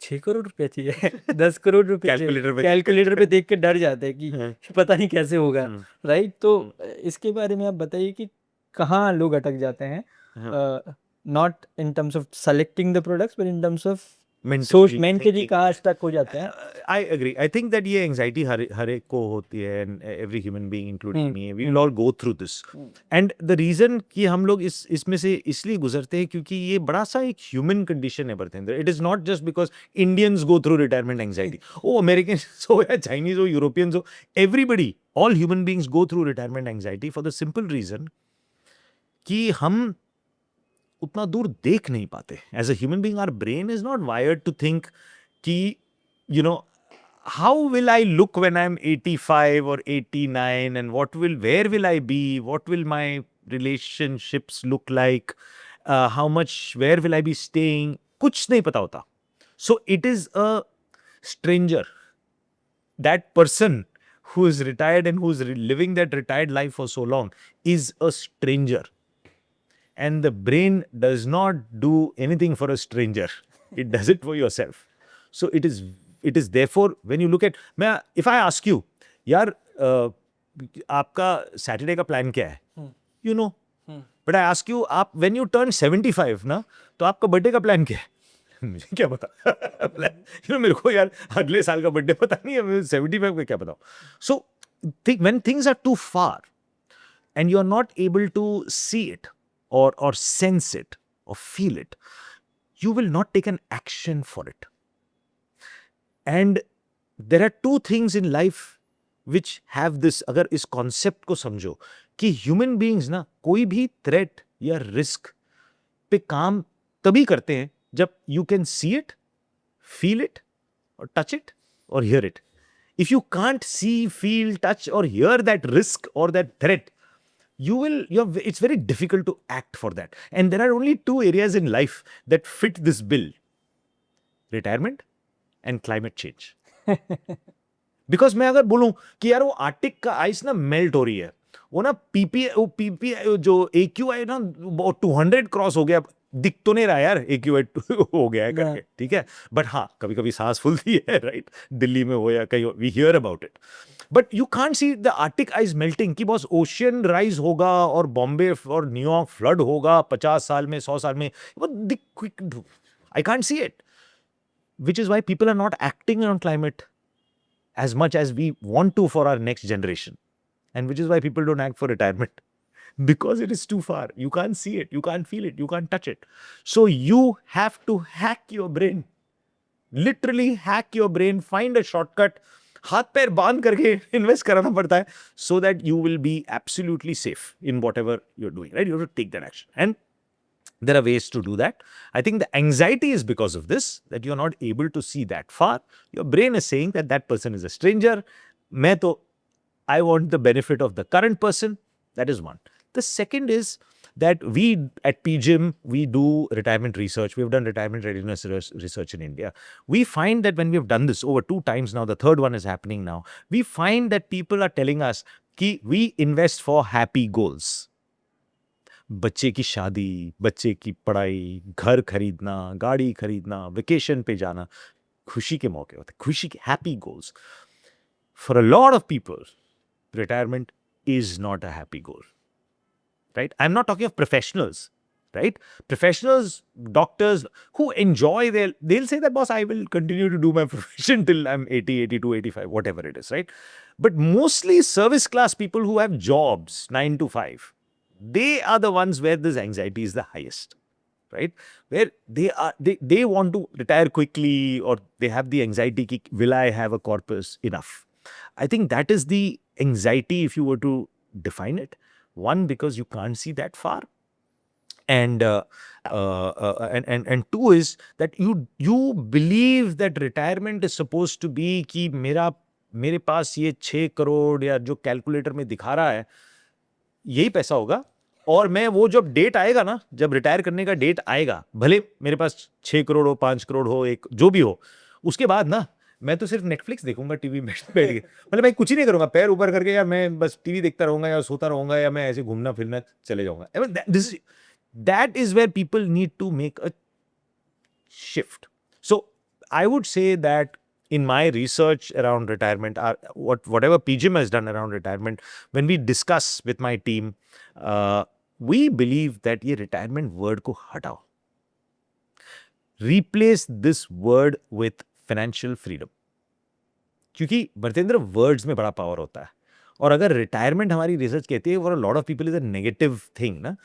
6 करोड़ रुपया चाहिए, 10 करोड़ रुपए चाहिए। कैलकुलेटर पे कैलकुलेटर पे देख के डर जाते हैं कि हाँ, पता नहीं कैसे होगा, हम्म, राइट? तो हम्म, इसके बारे में आप बताइए कि कहाँ लोग अटक जाते हैं, हाँ, not in terms of selecting the products but in terms of सोच mentally मेंटली thinking. कहाँ स्टक हो जाते हैं। I agree. I think that ये anxiety हर एक को होती है, and every human being including hmm, me, we will all go through this. And the reason कि हम लोग इसमें से इसलिए गुजरते हैं क्योंकि ये बड़ा सा एक human condition है बरतेंद्र. It is not just because Indians go through retirement anxiety. Oh, Americans हो या Chinese हो, Europeans हो, everybody, all human beings go through retirement anxiety for the simple reason कि हम उतना दूर देख नहीं पाते. As a human being, our brain is not wired to think कि you know how will I look when I'm 85 or 89, and where will I be, what will my relationships look like, where will I be staying, कुछ नहीं पता होता. So it is a stranger, that person who is retired and who's living that retired life for so long is a stranger. And the brain does not do anything for a stranger. It does it for yourself. So it is therefore when you look at, if I ask you, यार आपका Saturday का plan क्या है, you know, but I ask you, आप when U turn 75 ना, तो आपका birthday का प्लान क्या है? मुझे क्या पता, मेरे को यार अगले साल का बर्थडे पता नहीं है, 75 का क्या बताऊं. सो when things are too far and you're not able to see it or sense it or feel it, you will not take an action for it. And there are two things in life which have this. अगर इस concept को समझो कि human beings ना कोई भी threat या risk पे काम तभी करते हैं जब you can see it, feel it, or touch it, or hear it. If you can't see, feel, touch, or hear that risk or that threat, it's very difficult to act for that. And there are only two areas in life that fit this bill: retirement and climate change. Because मैं अगर बोलूं कि यार वो Arctic का ice ना melt हो रही है, वो ना पीपीआई जो AQI ना 200 क्रॉस हो गया, दिख तो नहीं रहा यार AQI हो गया है करके, ठीक है, बट हाँ कभी कभी सांस फूलती है, राइट, दिल्ली में हो या कहीं, we hear about it, but you can't see the Arctic ice melting कि बॉस ओशियन राइज होगा और बॉम्बे और न्यूयॉर्क फ्लड होगा 50 साल में, 100 साल में, I can't see it, which is why people are not acting on climate as much as we want to for our next generation, and which is why people don't act for retirement, because it is too far. You can't see it, you can't feel it, you can't touch it. So you have to hack your brain, literally hack your brain, find a shortcut, हाथ पैर बांध करके invest कराना पड़ता है, so that you will be absolutely safe in whatever you're doing, right? You have to take that action, and there are ways to do that. I think the anxiety is because of this, that you're not able to see that far. Your brain is saying that that person is a stranger. I want the benefit of the current person. That is one. The second is that we at PGIM, we do retirement research. We've done retirement readiness research in India. We find that when we've done this over 2 times now, the third one is happening now, we find that people are telling us कि we invest for happy goals. बच्चे की शादी, बच्चे की पढ़ाई, घर खरीदना, गाड़ी खरीदना, वेकेशन पे जाना, खुशी के मौके होते हैं, खुशी के happy goals. For a lot of people, retirement is not a happy goal, right? I'm not talking of professionals, right? Professionals, doctors who enjoy they'll say that, boss, I will continue to do my profession till I'm 80, 82, 85, whatever it is, right? But mostly service class people who have jobs 9 to 5, they are the ones where this anxiety is the highest, right? Where they want to retire quickly, or they have the anxiety ki, will I have a corpus enough? I think that is the anxiety, if you were to define it. One, because you can't see that far, and and two is that you believe that retirement is supposed to be कि मेरे पास ये 6 करोड़ या जो calculator में दिखा रहा है यही पैसा होगा, और मैं वो जब डेट आएगा ना, जब रिटायर करने का डेट आएगा, भले मेरे पास 6 करोड़ हो, 5 करोड़ हो, एक जो भी हो, उसके बाद ना मैं तो सिर्फ नेटफ्लिक्स देखूंगा टीवी में बैठ के, मतलब मैं कुछ ही नहीं करूंगा, पैर ऊपर करके, या मैं बस टीवी देखता रहूंगा या सोता रहूंगा, या मैं ऐसे घूमना फिरना चले जाऊंगा. That is where people need to make a shift. So I would say that in my research around retirement, whatever PGIM has done around retirement, when we discuss with my team, we believe that ये retirement word को हटाओ. Replace this word with financial freedom. क्योंकि भरतेंद्र words में बड़ा power होता है, और अगर रिटायरमेंट हमारी रिसर्च कहती है for a lot of people is a negative thing ना,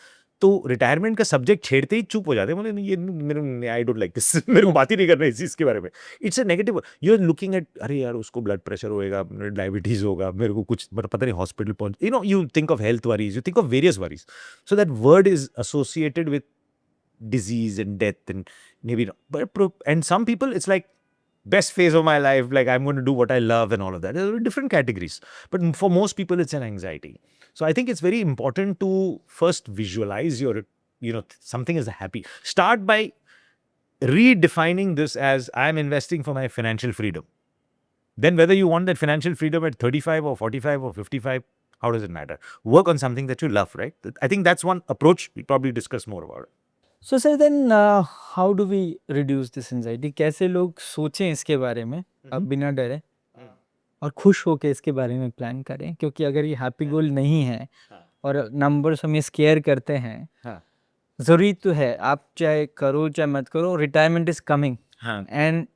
तो रिटायरमेंट का सब्जेक्ट छेड़ते ही चुप हो जाते हैं, बोले नहीं, ये मेरे आई डोंट लाइक दिस, मेरे को बात ही नहीं करना इस चीज़ के बारे में. It's a negative. You are looking at, अरे यार उसको ब्लड प्रेशर होएगा, डायबिटीज होगा, मेरे को कुछ पता नहीं, हॉस्पिटल पहुंच, you think of health worries, you think of various worries. So that word is associated with disease and death, and maybe not. And some people it's like best phase of my life, like I'm going to do what I love and all of that. There are different categories, but for most people it's an anxiety. So I think it's very important to first visualize your, something as a happy. Start by redefining this as I'm investing for my financial freedom. Then whether you want that financial freedom at 35 or 45 or 55, how does it matter? Work on something that you love, right? I think that's one approach. We'll probably discuss more about it. So sir then how do we reduce this anxiety? कैसे लोग सोचें इसके बारे में अब बिना डरे, और खुश होकर इसके बारे में प्लान करें? क्योंकि अगर ये हैप्पी गोल नहीं है और नंबर्स हमें स्केयर करते हैं, ज़रूरी तो है, आप चाहे करो चाहे मत करो, रिटायरमेंट इज कमिंग. एंड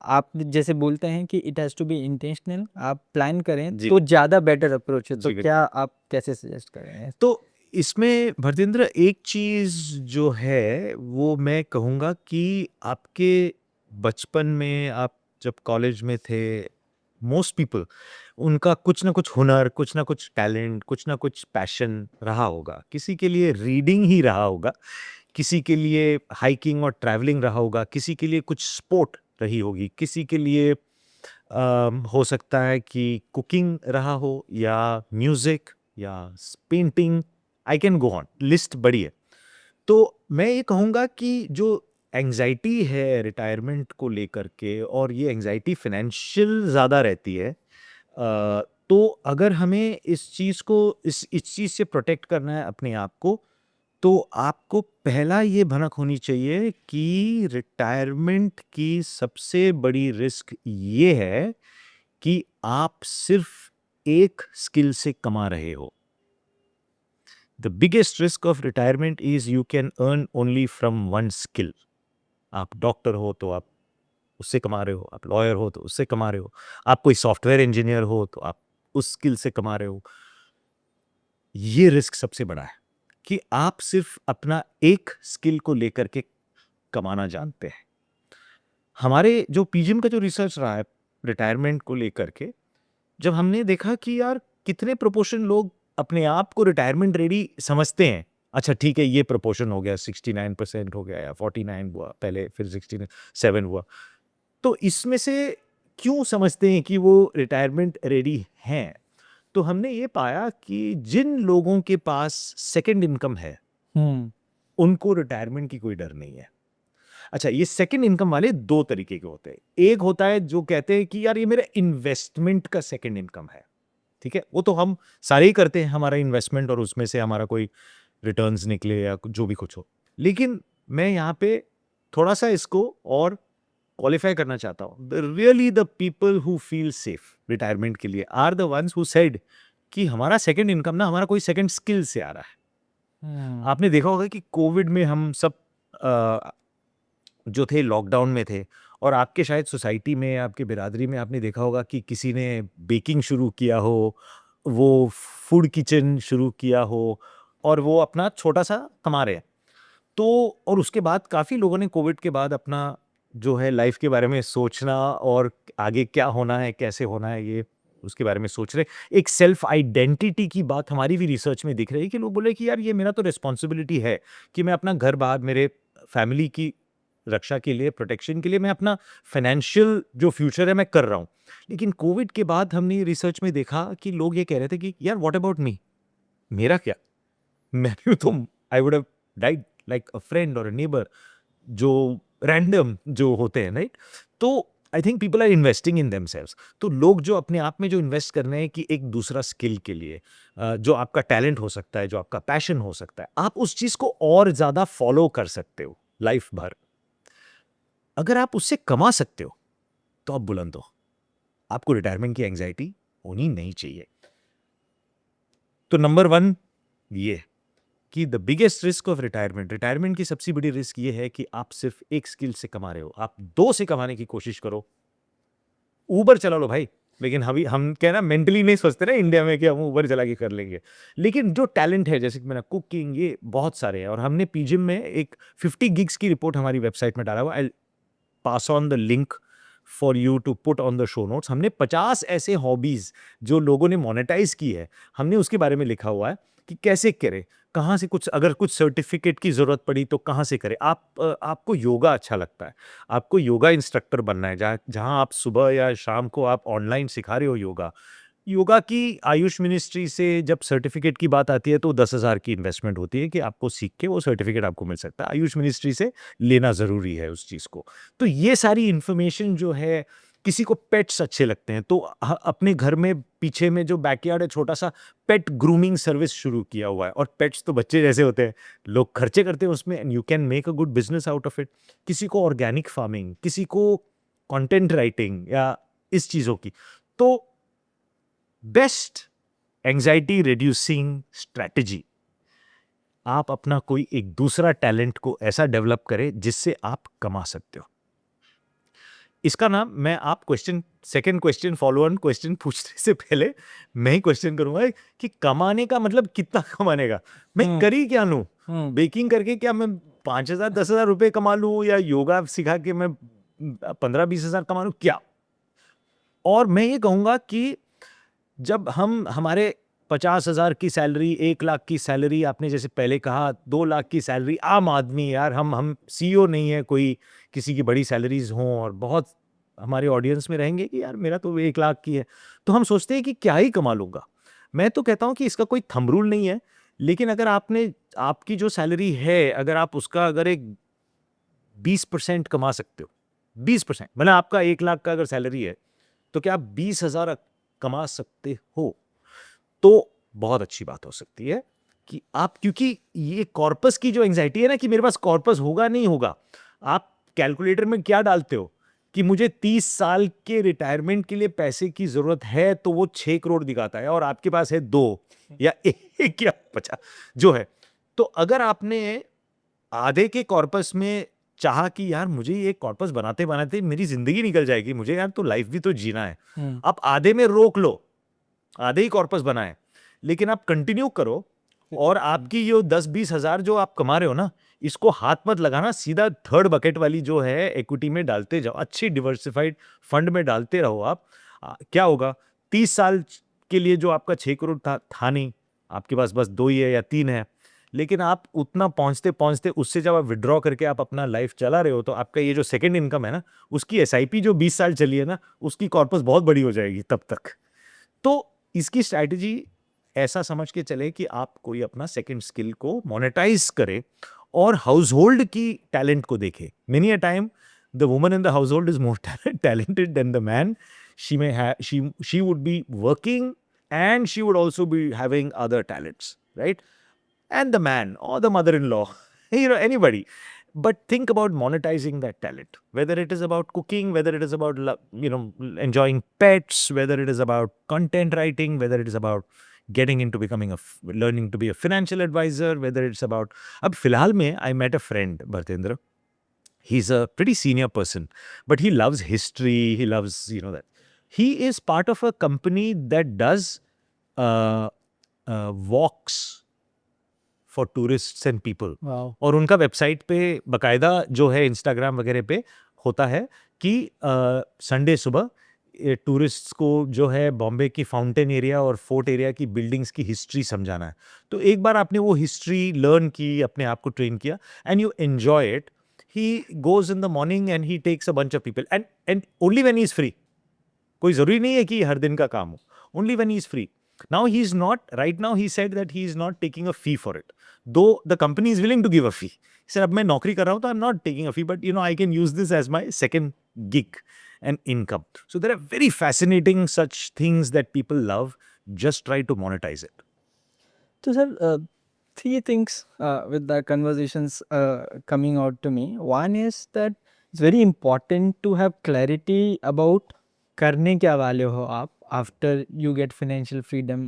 आप जैसे बोलते हैं कि it has to be intentional, आप प्लान करें तो ज़्यादा बेटर अप्रोच है. तो क्या आप कैसे सजेस्ट करें? तो इसमें भरतेंद्र एक चीज़ जो है वो मैं कहूँगा कि आपके बचपन में, आप जब कॉलेज में थे, मोस्ट पीपल उनका कुछ ना कुछ हुनर, कुछ ना कुछ टैलेंट, कुछ ना कुछ पैशन रहा होगा. किसी के लिए रीडिंग ही रहा होगा, किसी के लिए हाइकिंग और ट्रैवलिंग रहा होगा, किसी के लिए कुछ स्पोर्ट रही होगी, किसी के लिए हो सकता है कि कुकिंग रहा हो, या म्यूज़िक, या painting. I can go on, list बड़ी है. तो मैं ये कहूँगा कि जो एंग्जाइटी है रिटायरमेंट को लेकर के, और ये एंग्जाइटी फिनेंशियल ज़्यादा रहती है, तो अगर हमें इस चीज़ को इस चीज़ से प्रोटेक्ट करना है अपने आप को, तो आपको पहला ये भनक होनी चाहिए कि रिटायरमेंट की सबसे बड़ी रिस्क ये है कि आप सिर्फ एक स्किल से कमा रहे हो. The biggest risk of retirement is you can earn only from one skill. आप डॉक्टर हो तो आप उससे कमा रहे हो, आप लॉयर हो तो उससे कमा रहे हो, आप कोई सॉफ्टवेयर इंजीनियर हो तो आप उस स्किल से कमा रहे हो. ये रिस्क सबसे बड़ा है कि आप सिर्फ अपना एक स्किल को लेकर के कमाना जानते हैं. हमारे जो पीजीएम का जो रिसर्च रहा है रिटायरमेंट को लेकर के, जब हमने देखा कि यार कितने प्रोपोर्शन लोग अपने आप को रिटायरमेंट रेडी समझते हैं. अच्छा ठीक है, ये प्रोपोर्शन हो गया, 69% हो गया, या 49 हुआ पहले, फिर 67 हुआ. तो इसमें से क्यों समझते हैं कि वो रिटायरमेंट रेडी हैं? तो हमने ये पाया कि जिन लोगों के पास सेकंड इनकम है, उनको रिटायरमेंट की कोई डर नहीं है. अच्छा, ये सेकंड इनकम वाले दो तरीके के होते हैं. एक होता है जो कहते हैं कि यार ये मेरा इन्वेस्टमेंट का सेकंड इनकम है. ठीक है, वो तो हम सारे ही करते हैं, हमारा इन्वेस्टमेंट, और उसमें से हमारा कोई रिटर्न्स निकले या जो भी कुछ हो. लेकिन मैं यहाँ पे थोड़ा सा इसको और क्वालिफाई करना चाहता हूँ. Really the people who feel safe retirement के लिए are the ones who said कि हमारा सेकंड इनकम ना हमारा कोई सेकंड स्किल से आ रहा है. आपने देखा होगा कि कोविड में हम सब जो थे लॉकडाउन में थे, और आपके शायद सोसाइटी में, आपके बिरादरी में आपने देखा होगा कि किसी ने बेकिंग शुरू किया हो, वो फूड किचन शुरू किया हो, और वो अपना छोटा सा कमा रहे हैं. तो और उसके बाद काफ़ी लोगों ने कोविड के बाद अपना जो है लाइफ के बारे में सोचना, और आगे क्या होना है, कैसे होना है, ये उसके बारे में सोच रहे। एक सेल्फ आइडेंटिटी की बात हमारी भी रिसर्च में दिख रही है कि लोग बोले कि यार ये मेरा तो रिस्पॉन्सिबिलिटी है कि मैं अपना घर बाहर मेरे फैमिली की रक्षा के लिए, प्रोटेक्शन के लिए मैं अपना फाइनेंशियल जो फ्यूचर है मैं कर रहा हूँ। लेकिन कोविड के बाद हमने रिसर्च में देखा कि लोग ये कह रहे थे कि यार व्हाट अबाउट मी, मेरा क्या, मैं भी तो I would have died like a friend और अ नेबर, जो रैंडम जो होते हैं, राइट? तो I think people are investing in themselves. तो लोग जो अपने आप में जो इन्वेस्ट कर रहे हैं कि एक दूसरा स्किल के लिए, जो आपका टैलेंट हो सकता है, जो आपका पैशन हो सकता है, आप उस चीज को और ज्यादा फॉलो कर सकते हो लाइफ भर। अगर आप उससे कमा सकते हो तो आप बुलंद हो, आपको रिटायरमेंट की एंजाइटी होनी नहीं चाहिए। तो नंबर 1 ये कि the biggest risk of retirement की सबसे बड़ी रिस्क ये है कि आप सिर्फ एक स्किल से कमा रहे हो, आप 2 से कमाने की कोशिश करो। ऊबर चला लो भाई, लेकिन हम क्या है ना, मेंटली नहीं सोचते ना इंडिया में कि हम ऊबर चला के कर लेंगे। लेकिन जो टैलेंट है, जैसे कि मैंने कुकिंग, ये बहुत सारे हैं, और हमने पीजिम में एक 50 गिग्स की रिपोर्ट हमारी वेबसाइट में डाला हुआ। I pass on the link for you to put on the show notes. हमने 50 ऐसे हॉबीज जो लोगों ने मोनेटाइज की है, हमने उसके बारे में लिखा हुआ है कि कैसे करें, कहाँ से कुछ, अगर कुछ सर्टिफिकेट की जरूरत पड़ी तो कहाँ से करें। आपको योगा अच्छा लगता है, आपको योगा इंस्ट्रक्टर बनना है, जहाँ आप सुबह या शाम को आप ऑनलाइन सिखा रहे हो योगा। योगा की आयुष मिनिस्ट्री से जब सर्टिफिकेट की बात आती है तो 10,000 की इन्वेस्टमेंट होती है कि आपको सीख के वो सर्टिफिकेट आपको मिल सकता है। आयुष मिनिस्ट्री से लेना ज़रूरी है उस चीज़ को। तो ये सारी इन्फॉर्मेशन जो है, किसी को पेट्स अच्छे लगते हैं तो अपने घर में पीछे में जो बैकयार्ड है, छोटा सा पेट ग्रूमिंग सर्विस शुरू किया हुआ है। और पेट्स तो बच्चे जैसे होते हैं, लोग खर्चे करते हैं उसमें, and you can make a good business out of it. किसी को ऑर्गेनिक फार्मिंग, किसी को कंटेंट राइटिंग या इस चीज़ों की। तो बेस्ट एंजाइटी रिड्यूसिंग स्ट्रैटेजी, आप अपना कोई एक दूसरा टैलेंट को ऐसा डेवलप करें जिससे आप कमा सकते हो। इसका नाम मैं, आप second question, follow on question पूछने से पहले मैं ही क्वेश्चन करूंगा कि कमाने का मतलब कितना कमाने का, मैं करी क्या लूं? बेकिंग करके क्या मैं 5,000 10,000 रुपए कमा लूं, या योगा सिखा के मैं 15-20 हजार कमा लूं क्या? और मैं ये कहूंगा कि जब हम हमारे 50,000 की सैलरी, 1 लाख की सैलरी, आपने जैसे पहले कहा 2 लाख की सैलरी, आम आदमी यार, हम सीईओ नहीं है कोई, किसी की बड़ी सैलरीज हों, और बहुत हमारे ऑडियंस में रहेंगे कि यार मेरा तो 1 लाख की है, तो हम सोचते हैं कि क्या ही कमा लूंगा। मैं तो कहता हूं कि इसका कोई थंब रूल नहीं है, लेकिन अगर आपकी जो सैलरी है, अगर आप उसका अगर एक 20% कमा सकते हो, 20%, मतलब आपका 1 लाख का अगर सैलरी है तो क्या आप 20,000 कमा सकते हो, तो बहुत अच्छी बात हो सकती है कि आप, क्योंकि ये कॉर्पस की जो एंजाइटी है ना कि मेरे पास कॉर्पस होगा नहीं होगा, आप कैलकुलेटर में क्या डालते हो कि मुझे 30 साल के रिटायरमेंट के लिए पैसे की जरूरत है, तो वो 6 करोड़ दिखाता है, और आपके पास है 2 या 1 या 50 जो है। तो अगर आपने आधे के कॉर्पस में चाहा कि यार मुझे ये कॉर्पस बनाते बनाते मेरी जिंदगी निकल जाएगी, मुझे यार तो लाइफ भी तो जीना है, आप आधे में रोक लो, आधे ही कॉर्पस बनाए, लेकिन आप कंटिन्यू करो, और आपकी ये 10-20 हजार जो आप कमा रहे हो ना, इसको हाथ मत लगाना, सीधा थर्ड बकेट वाली जो है इक्विटी में डालते जाओ, अच्छी डिवर्सिफाइड फंड में डालते रहो आप। क्या होगा, 30 साल के लिए जो आपका 6 करोड़ था नहीं, आपके पास बस 2 ही है या 3 है, लेकिन आप उतना पहुंचते पहुंचते उससे जब आप विड्रॉ करके आप अपना लाइफ चला रहे हो, तो आपका ये जो सेकंड इनकम है ना, उसकी एसआईपी जो 20 साल चली है ना, उसकी कॉर्पस बहुत बड़ी हो जाएगी तब तक। तो इसकी स्ट्रैटेजी ऐसा समझ के चले कि आप कोई अपना सेकंड स्किल को मोनेटाइज करें, और हाउस होल्ड की टैलेंट को देखें। Many a time the woman in the house hold is more talented than the man. She would be working, and she would also be having other talents, right? And the man or the mother-in-law, anybody. But think about monetizing that talent, whether it is about cooking, whether it is about enjoying pets, whether it is about content writing, whether it is about getting into learning to be a financial advisor, whether it's about, ab filhal mein I met a friend, Bhartendra. He's a pretty senior person, but he loves history, he loves that. He is part of a company that does walks for tourists and people. और उनका website पे बकायदा जो है, Instagram वगैरह पे होता है कि संडे सुबह टूरिस्ट्स को जो है बॉम्बे की फाउंटेन एरिया और फोर्ट एरिया की बिल्डिंग्स की हिस्ट्री समझाना है, तो एक बार आपने वो हिस्ट्री लर्न की, अपने आप को ट्रेन किया and you enjoy it, he goes in the morning and he takes a bunch of people and only when he is free. कोई जरूरी नहीं है कि हर दिन का काम हो, only when he is free. Now he is not, right now he said that he is not taking a fee for it, though the company is willing to give a fee. Sir अब मैं नौकरी कर रहा हूं तो I am not taking a fee, but you know I can use this as my second gig and income. So there are very fascinating such things that people love. Just try to monetize it. So, sir, three things with the conversations coming out to me. One is that it's very important to have clarity about करने क्या वाले हो आप after you get financial freedom.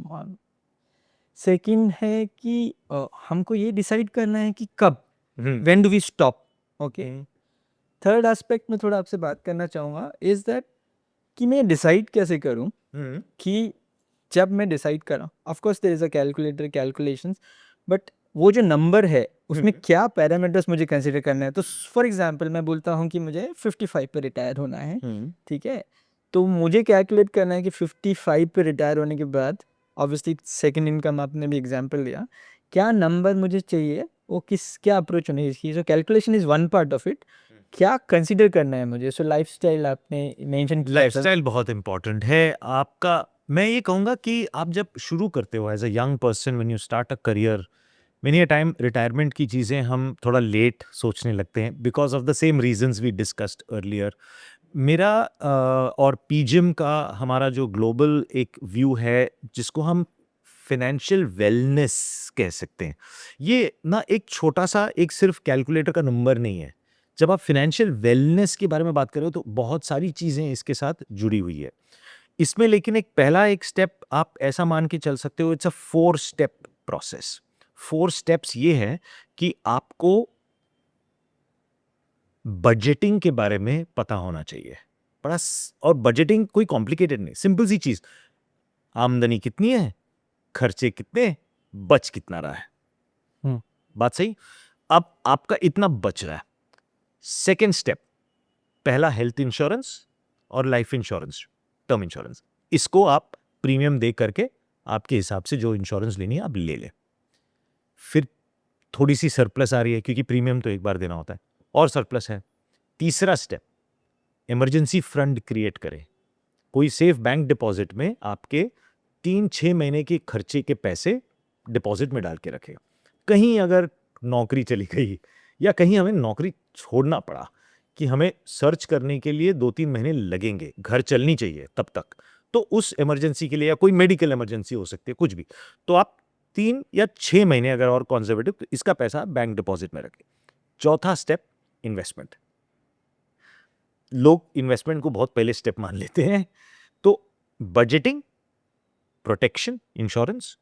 Second है कि हमको ये decide करना है कि कब, when do we stop. Okay. Third aspect में थोड़ा आपसे बात करना चाहूँगा इज़ दैट कि मैं डिसाइड कैसे करूँ कि जब मैं डिसाइड करा, of course there is a calculator calculations, but वो जो नंबर है उसमें क्या पैरामीटर्स मुझे कंसिडर करना है। तो फॉर एग्जांपल मैं बोलता हूँ कि मुझे 55 पे रिटायर होना है, ठीक है, तो मुझे कैलकुलेट करना है कि 55 पे रिटायर होने के बाद ऑब्वियसली सेकंड इनकम आपने भी एग्जांपल लिया, क्या नंबर मुझे चाहिए, वो किस क्या अप्रोच होनी चाहिए। So calculation is one part of it, क्या कंसिडर करना है मुझे। सो लाइफस्टाइल आपने मेंशन किया। लाइफस्टाइल बहुत इंपॉर्टेंट है आपका। मैं ये कहूँगा कि आप जब शुरू करते हो as a young person, when you start a career, many a time retirement की चीज़ें हम थोड़ा लेट सोचने लगते हैं because of the same reasons we discussed earlier. मेरा और पीजिम का हमारा जो ग्लोबल एक व्यू है जिसको हम फाइनेंशियल वेलनेस कह सकते हैं, ये ना एक छोटा सा एक सिर्फ कैलकुलेटर का नंबर नहीं है। जब आप फाइनेंशियल वेलनेस के बारे में बात कर रहे हो तो बहुत सारी चीज़ें इसके साथ जुड़ी हुई है इसमें, लेकिन एक पहला एक स्टेप आप ऐसा मान के चल सकते हो, it's a 4 step process. 4 steps ये है कि आपको बजटिंग के बारे में पता होना चाहिए। और बजटिंग कोई कॉम्प्लिकेटेड नहीं, सिंपल सी चीज, आमदनी कितनी है, खर्चे कितने, बच कितना रहा है। बात सही। अब आपका इतना बच रहा है। सेकेंड स्टेप, पहला हेल्थ इंश्योरेंस और लाइफ इंश्योरेंस, टर्म इंश्योरेंस, इसको आप प्रीमियम दे करके आपके हिसाब से जो इंश्योरेंस लेनी है आप ले लें। फिर थोड़ी सी सरप्लस आ रही है क्योंकि प्रीमियम तो एक बार देना होता है और सरप्लस है। तीसरा स्टेप, इमरजेंसी फंड क्रिएट करें। कोई सेफ बैंक डिपॉजिट में आपके 3-6 महीने के खर्चे के पैसे डिपॉजिट में डाल के रखें। कहीं अगर नौकरी चली गई या कहीं हमें नौकरी छोड़ना पड़ा कि हमें सर्च करने के लिए 2-3 महीने लगेंगे, घर चलनी चाहिए तब तक, तो उस इमरजेंसी के लिए, या कोई मेडिकल इमरजेंसी हो सकती है, कुछ भी, तो आप 3 या 6 महीने अगर और कंजर्वेटिव, तो इसका पैसा बैंक डिपॉजिट में रखें। चौथा स्टेप, इन्वेस्टमेंट। लोग इन्वेस्टमेंट को बहुत पहले स्टेप मान लेते हैं। तो बजटिंग, प्रोटेक्शन, इंश्योरेंस,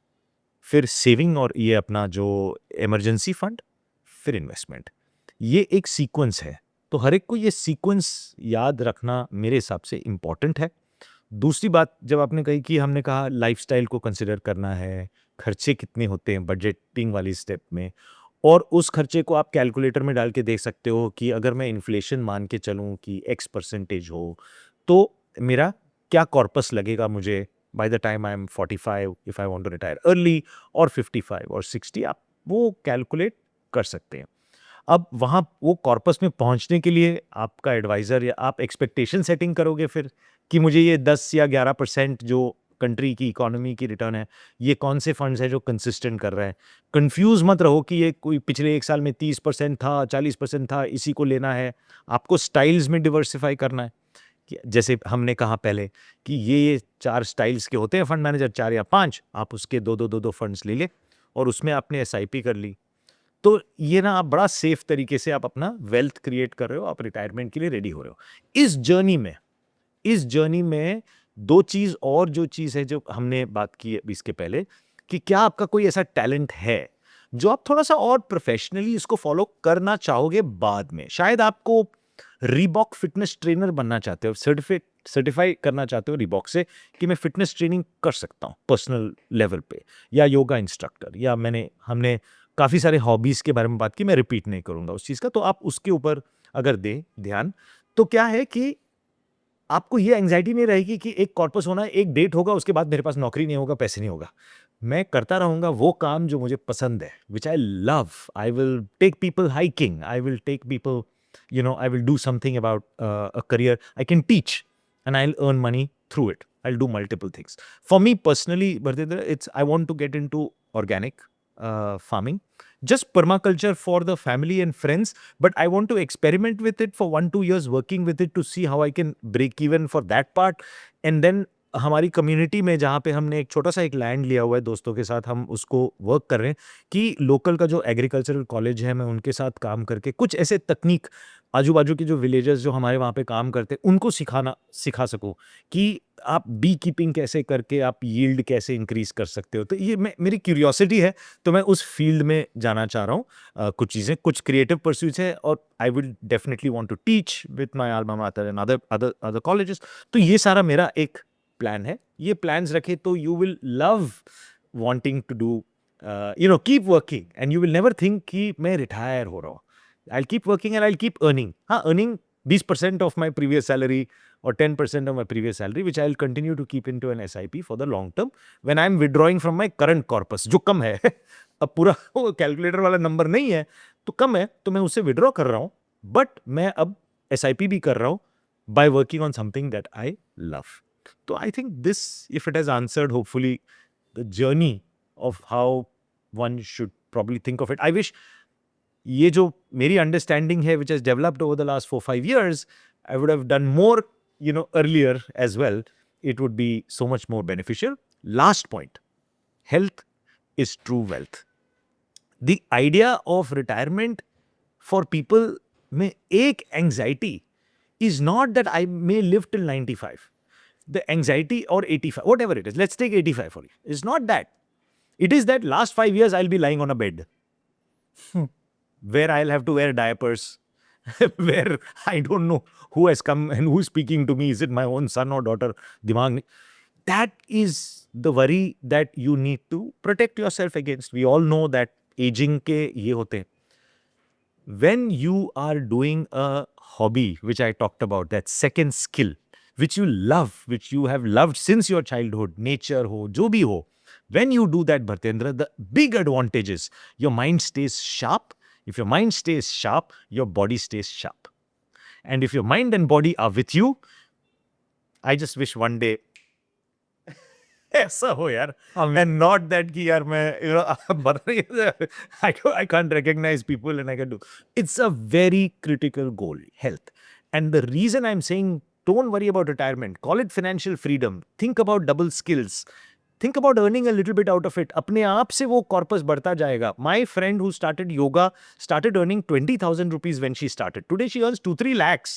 फिर सेविंग और ये अपना जो इमरजेंसी फंड, फिर इन्वेस्टमेंट, ये एक सीक्वेंस है। तो हर एक को ये सीक्वेंस याद रखना मेरे हिसाब से इंपॉर्टेंट है। दूसरी बात, जब आपने कही कि हमने कहा लाइफस्टाइल को कंसिडर करना है, खर्चे कितने होते हैं बजटिंग वाली स्टेप में, और उस खर्चे को आप कैलकुलेटर में डाल के देख सकते हो कि अगर मैं इन्फ्लेशन मान के चलूं कि x% हो, तो मेरा क्या कॉर्पस लगेगा मुझे by the time I am 45 if I want to retire early, और 55 और 60, आप वो कैलकुलेट कर सकते हैं। अब वहाँ वो कॉर्पस में पहुँचने के लिए आपका एडवाइज़र या आप एक्सपेक्टेशन सेटिंग करोगे फिर कि मुझे ये 10 या 11% जो कंट्री की इकोनॉमी की रिटर्न है, ये कौन से फंड्स हैं जो कंसिस्टेंट कर रहे हैं। कंफ्यूज मत रहो कि ये कोई पिछले 1 साल में 30% था, 40% था, इसी को लेना है। आपको स्टाइल्स में डिवर्सिफाई करना है। कि जैसे हमने कहा पहले कि ये 4 स्टाइल्स के होते हैं फंड मैनेजर, 4 या 5, आप उसके 2-2 फंड्स ले लें और उसमें आपने एसआईपी कर ली। तो ये ना आप बड़ा सेफ तरीके से आप अपना वेल्थ क्रिएट कर रहे हो, आप रिटायरमेंट के लिए रेडी हो रहे हो। इस जर्नी में 2 चीज़ और जो चीज़ है जो हमने बात की है इसके पहले, कि क्या आपका कोई ऐसा टैलेंट है जो आप थोड़ा-सा और प्रोफेशनली इसको फॉलो करना चाहोगे बाद में। शायद आपको रीबॉक फिटनेस ट्रेनर बनना चाहते हो, सर्टिफाई करना चाहते हो रीबॉक से कि मैं फिटनेस ट्रेनिंग कर सकता हूँ पर्सनल लेवल पे, या योगा इंस्ट्रक्टर, या हमने काफ़ी सारे हॉबीज़ के बारे में बात की, मैं रिपीट नहीं करूँगा उस चीज़ का, तो आप उसके ऊपर अगर दें ध्यान, तो क्या है कि आपको ये एंग्जाइटी नहीं रहेगी कि एक कॉर्पस होना, एक डेट होगा, उसके बाद मेरे पास नौकरी नहीं होगा, पैसे नहीं होगा। मैं करता रहूंगा वो काम जो मुझे पसंद है, which I love. I will take people hiking, I will take people, I will do something about a career. I can teach and I'll earn money through it. I'll do multiple things. For me personally, Bhartendra, I want to get into organic farming, just permaculture for the family and friends, but I want to experiment with it for 1-2 years, working with it to see how I can break even for that part. And then हमारी community में जहाँ पे हमने एक छोटा सा एक land लिया हुआ है दोस्तों के साथ, हम उसको वर्क कर रहे हैं कि लोकल का जो एग्रीकल्चरल कॉलेज है, मैं उनके साथ काम करके कुछ ऐसे तकनीक आजू बाजू के जो विलेजर्स जो हमारे वहाँ पे काम करते हैं उनको सिखा सकूँ कि आप बी कीपिंग कैसे करके आप यील्ड कैसे इंक्रीज कर सकते हो। तो ये मेरी क्यूरियोसिटी है, तो मैं उस फील्ड में जाना चाह रहा हूँ। कुछ चीज़ें, कुछ क्रिएटिव परस्यूट्स है, और I will definitely want to teach with my alma mater and other colleges. तो ये सारा मेरा एक प्लान है। ये प्लान्स रखे तो you will love wanting to do, keep working, and you will never think कि मैं रिटायर हो रहा हूँ। I'll keep working and I'll keep earning. Earning 20% of my previous salary or 10% of my previous salary, which I'll continue to keep into an SIP for the long term when I'm withdrawing from my current corpus, जो कम है। अब पूरा वो calculator वाला number नहीं है, तो कम है, तो मैं उससे विड्रॉ कर रहा हूँ, बट मैं अब SIP भी कर रहा हूँ by working on something that I love. So I think this, if it has answered hopefully the journey of how one should probably think of it. I wish ये जो मेरी अंडरस्टैंडिंग है, which has developed over the last 4-5 years, I would have done more earlier as well. It would be so much more beneficial. Last point, health is true wealth. The idea of retirement for people में एक anxiety is not that I may live till 95. The anxiety, or 85, whatever it is, let's take 85 for you. It's not that. It is that last 5 years I'll be lying on a bed. Where I'll have to wear diapers, where I don't know who has come and who's speaking to me. Is it my own son or daughter? Dimag. That is the worry that you need to protect yourself against. We all know that aging ke ye hote hain. When you are doing a hobby, which I talked about, that second skill, which you love, which you have loved since your childhood, nature ho, jo bhi ho, when you do that, Bhartendra, the big advantage is your mind stays sharp. If your mind stays sharp, your body stays sharp. And if your mind and body are with you, I just wish one day ऐसा हो यार, and not that कि यार मैं I can't recognize people and I can do. It's a very critical goal, health. And the reason I'm saying don't worry about retirement, call it financial freedom, think about double skills, think about earning a little bit out of it. अपने आप से वो corpus बढ़ता जाएगा. My friend who started yoga started earning 20,000 rupees when she started. Today she earns 2-3 lakhs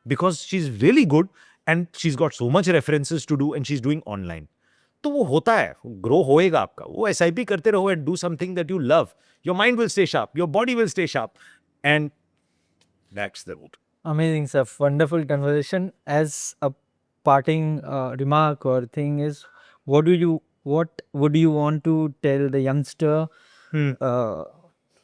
because she's really good and she's got so much references to do and she's doing online. तो वो होता है, grow होएगा आपका. वो SIP करते रहो and do something that you love. Your mind will stay sharp, your body will stay sharp, and that's the route. Amazing stuff. Wonderful conversation. As a parting remark or thing is, what would you want to tell the youngster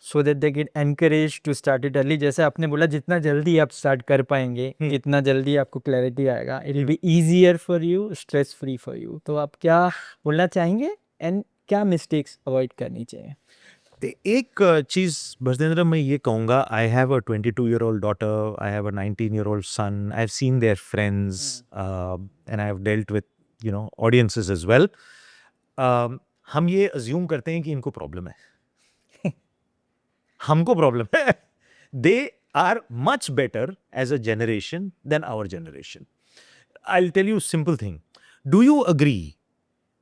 so that they get encouraged to start it early? जैसे आपने बोला जितना जल्दी आप start कर पाएंगे इतना जल्दी आपको क्लैरिटी आएगा. It will be easier for you, stress free for you. तो आप क्या बोलना चाहेंगे एंड क्या मिस्टेक्स अवॉइड करनी चाहिए? एक चीज़ भरतेंद्र मैं ये कहूँगा, I have a 22-year-old daughter, I have a 19-year-old son, I have seen their friends and I have dealt with audiences as well. हम ये अज्यूम करते हैं कि इनको प्रॉब्लम है. हमको प्रॉब्लम है. They are much better as a generation than our generation. I will tell you simple thing. Do you agree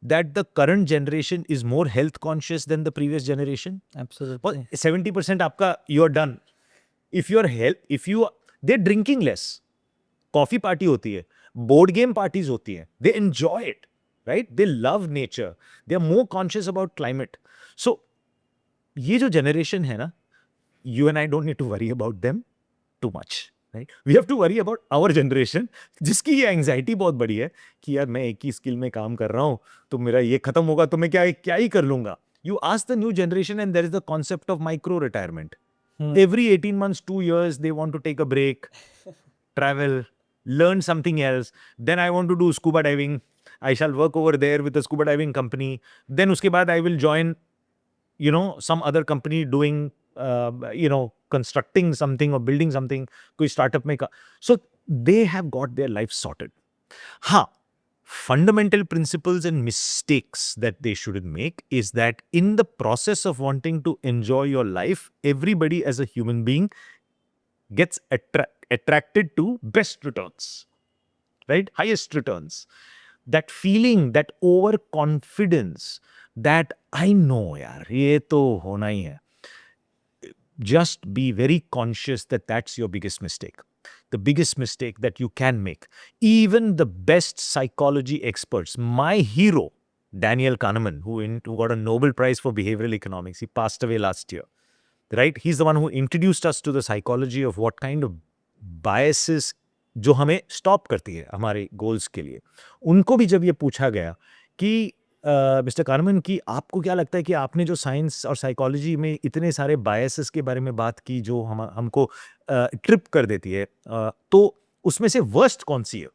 that the current generation is more health conscious than the previous generation? Absolutely. 70% आपका you're done. They're drinking less. Coffee party होती है, board game parties होती हैं. They enjoy it, right? They love nature. They are more conscious about climate. So ये जो generation है ना, you and I don't need to worry about them too much. Right? We have to worry about our generation, जिसकी ये anxiety बहुत बड़ी है कि यार मैं एक ही स्किल में काम कर रहा हूँ तो मेरा ये खत्म होगा तो मैं क्या ही कर लूंगा. You ask the new generation and there is the concept of micro retirement. Every 18 months, 2 years, they want to take a break, travel, learn something else. Then I want to do scuba diving. I shall work over there with a scuba diving company. Then uske baad I will join, some other company doing, constructing something or building something. कोई startup में का. So they have got their life sorted. हाँ, fundamental principles and mistakes that they shouldn't make is that in the process of wanting to enjoy your life, everybody as a human being gets attracted to best returns, right? Highest returns. That feeling, that overconfidence, that I know, yaar, ye to hona hi hai. Just be very conscious that that's your biggest mistake. The biggest mistake that you can make. Even the best psychology experts, my hero, Daniel Kahneman, who got a Nobel Prize for behavioral economics, he passed away last year, right? He's the one who introduced us to the psychology of what kind of biases जो हमें stop करती है हमारे goals के लिए. उनको भी जब ये पूछा गया कि मिस्टर कानमन की आपको क्या लगता है कि आपने जो साइंस और साइकोलॉजी में इतने सारे बायसेस के बारे में बात की जो हमको ट्रिप कर देती है, तो उसमें से वर्स्ट कौन सी है?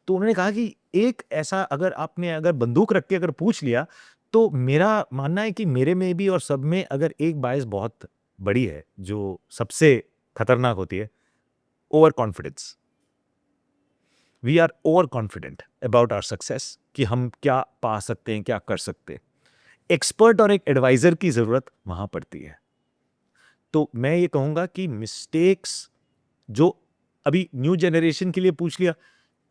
तो उन्होंने कहा कि एक ऐसा अगर बंदूक रख के अगर पूछ लिया, तो मेरा मानना है कि मेरे में भी और सब में अगर एक बायस बहुत बड़ी है जो सबसे खतरनाक होती है, overconfidence. We are overconfident about our success कि हम क्या पा सकते हैं, क्या कर सकते हैं. एक्सपर्ट और एक एडवाइजर की ज़रूरत वहाँ पड़ती है. तो मैं ये कहूँगा कि मिस्टेक्स जो अभी न्यू जनरेशन के लिए पूछ लिया,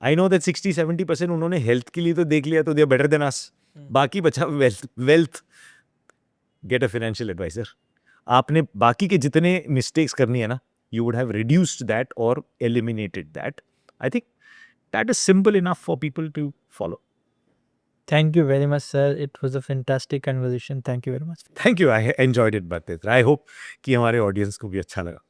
आई नो दैट 60-70% उन्होंने हेल्थ के लिए तो देख लिया, तो they are better than us. बाकी बचा wealth. Get a financial adviser. आपने बाकी के जितने मिस्टेक्स करनी है ना, you would have reduced that or eliminated that. I think that is simple enough for people to follow. Thank you very much, sir. It was a fantastic conversation. Thank you very much. Thank you. I enjoyed it, Bhartendra. I hope कि हमारे audience को भी अच्छा लगा.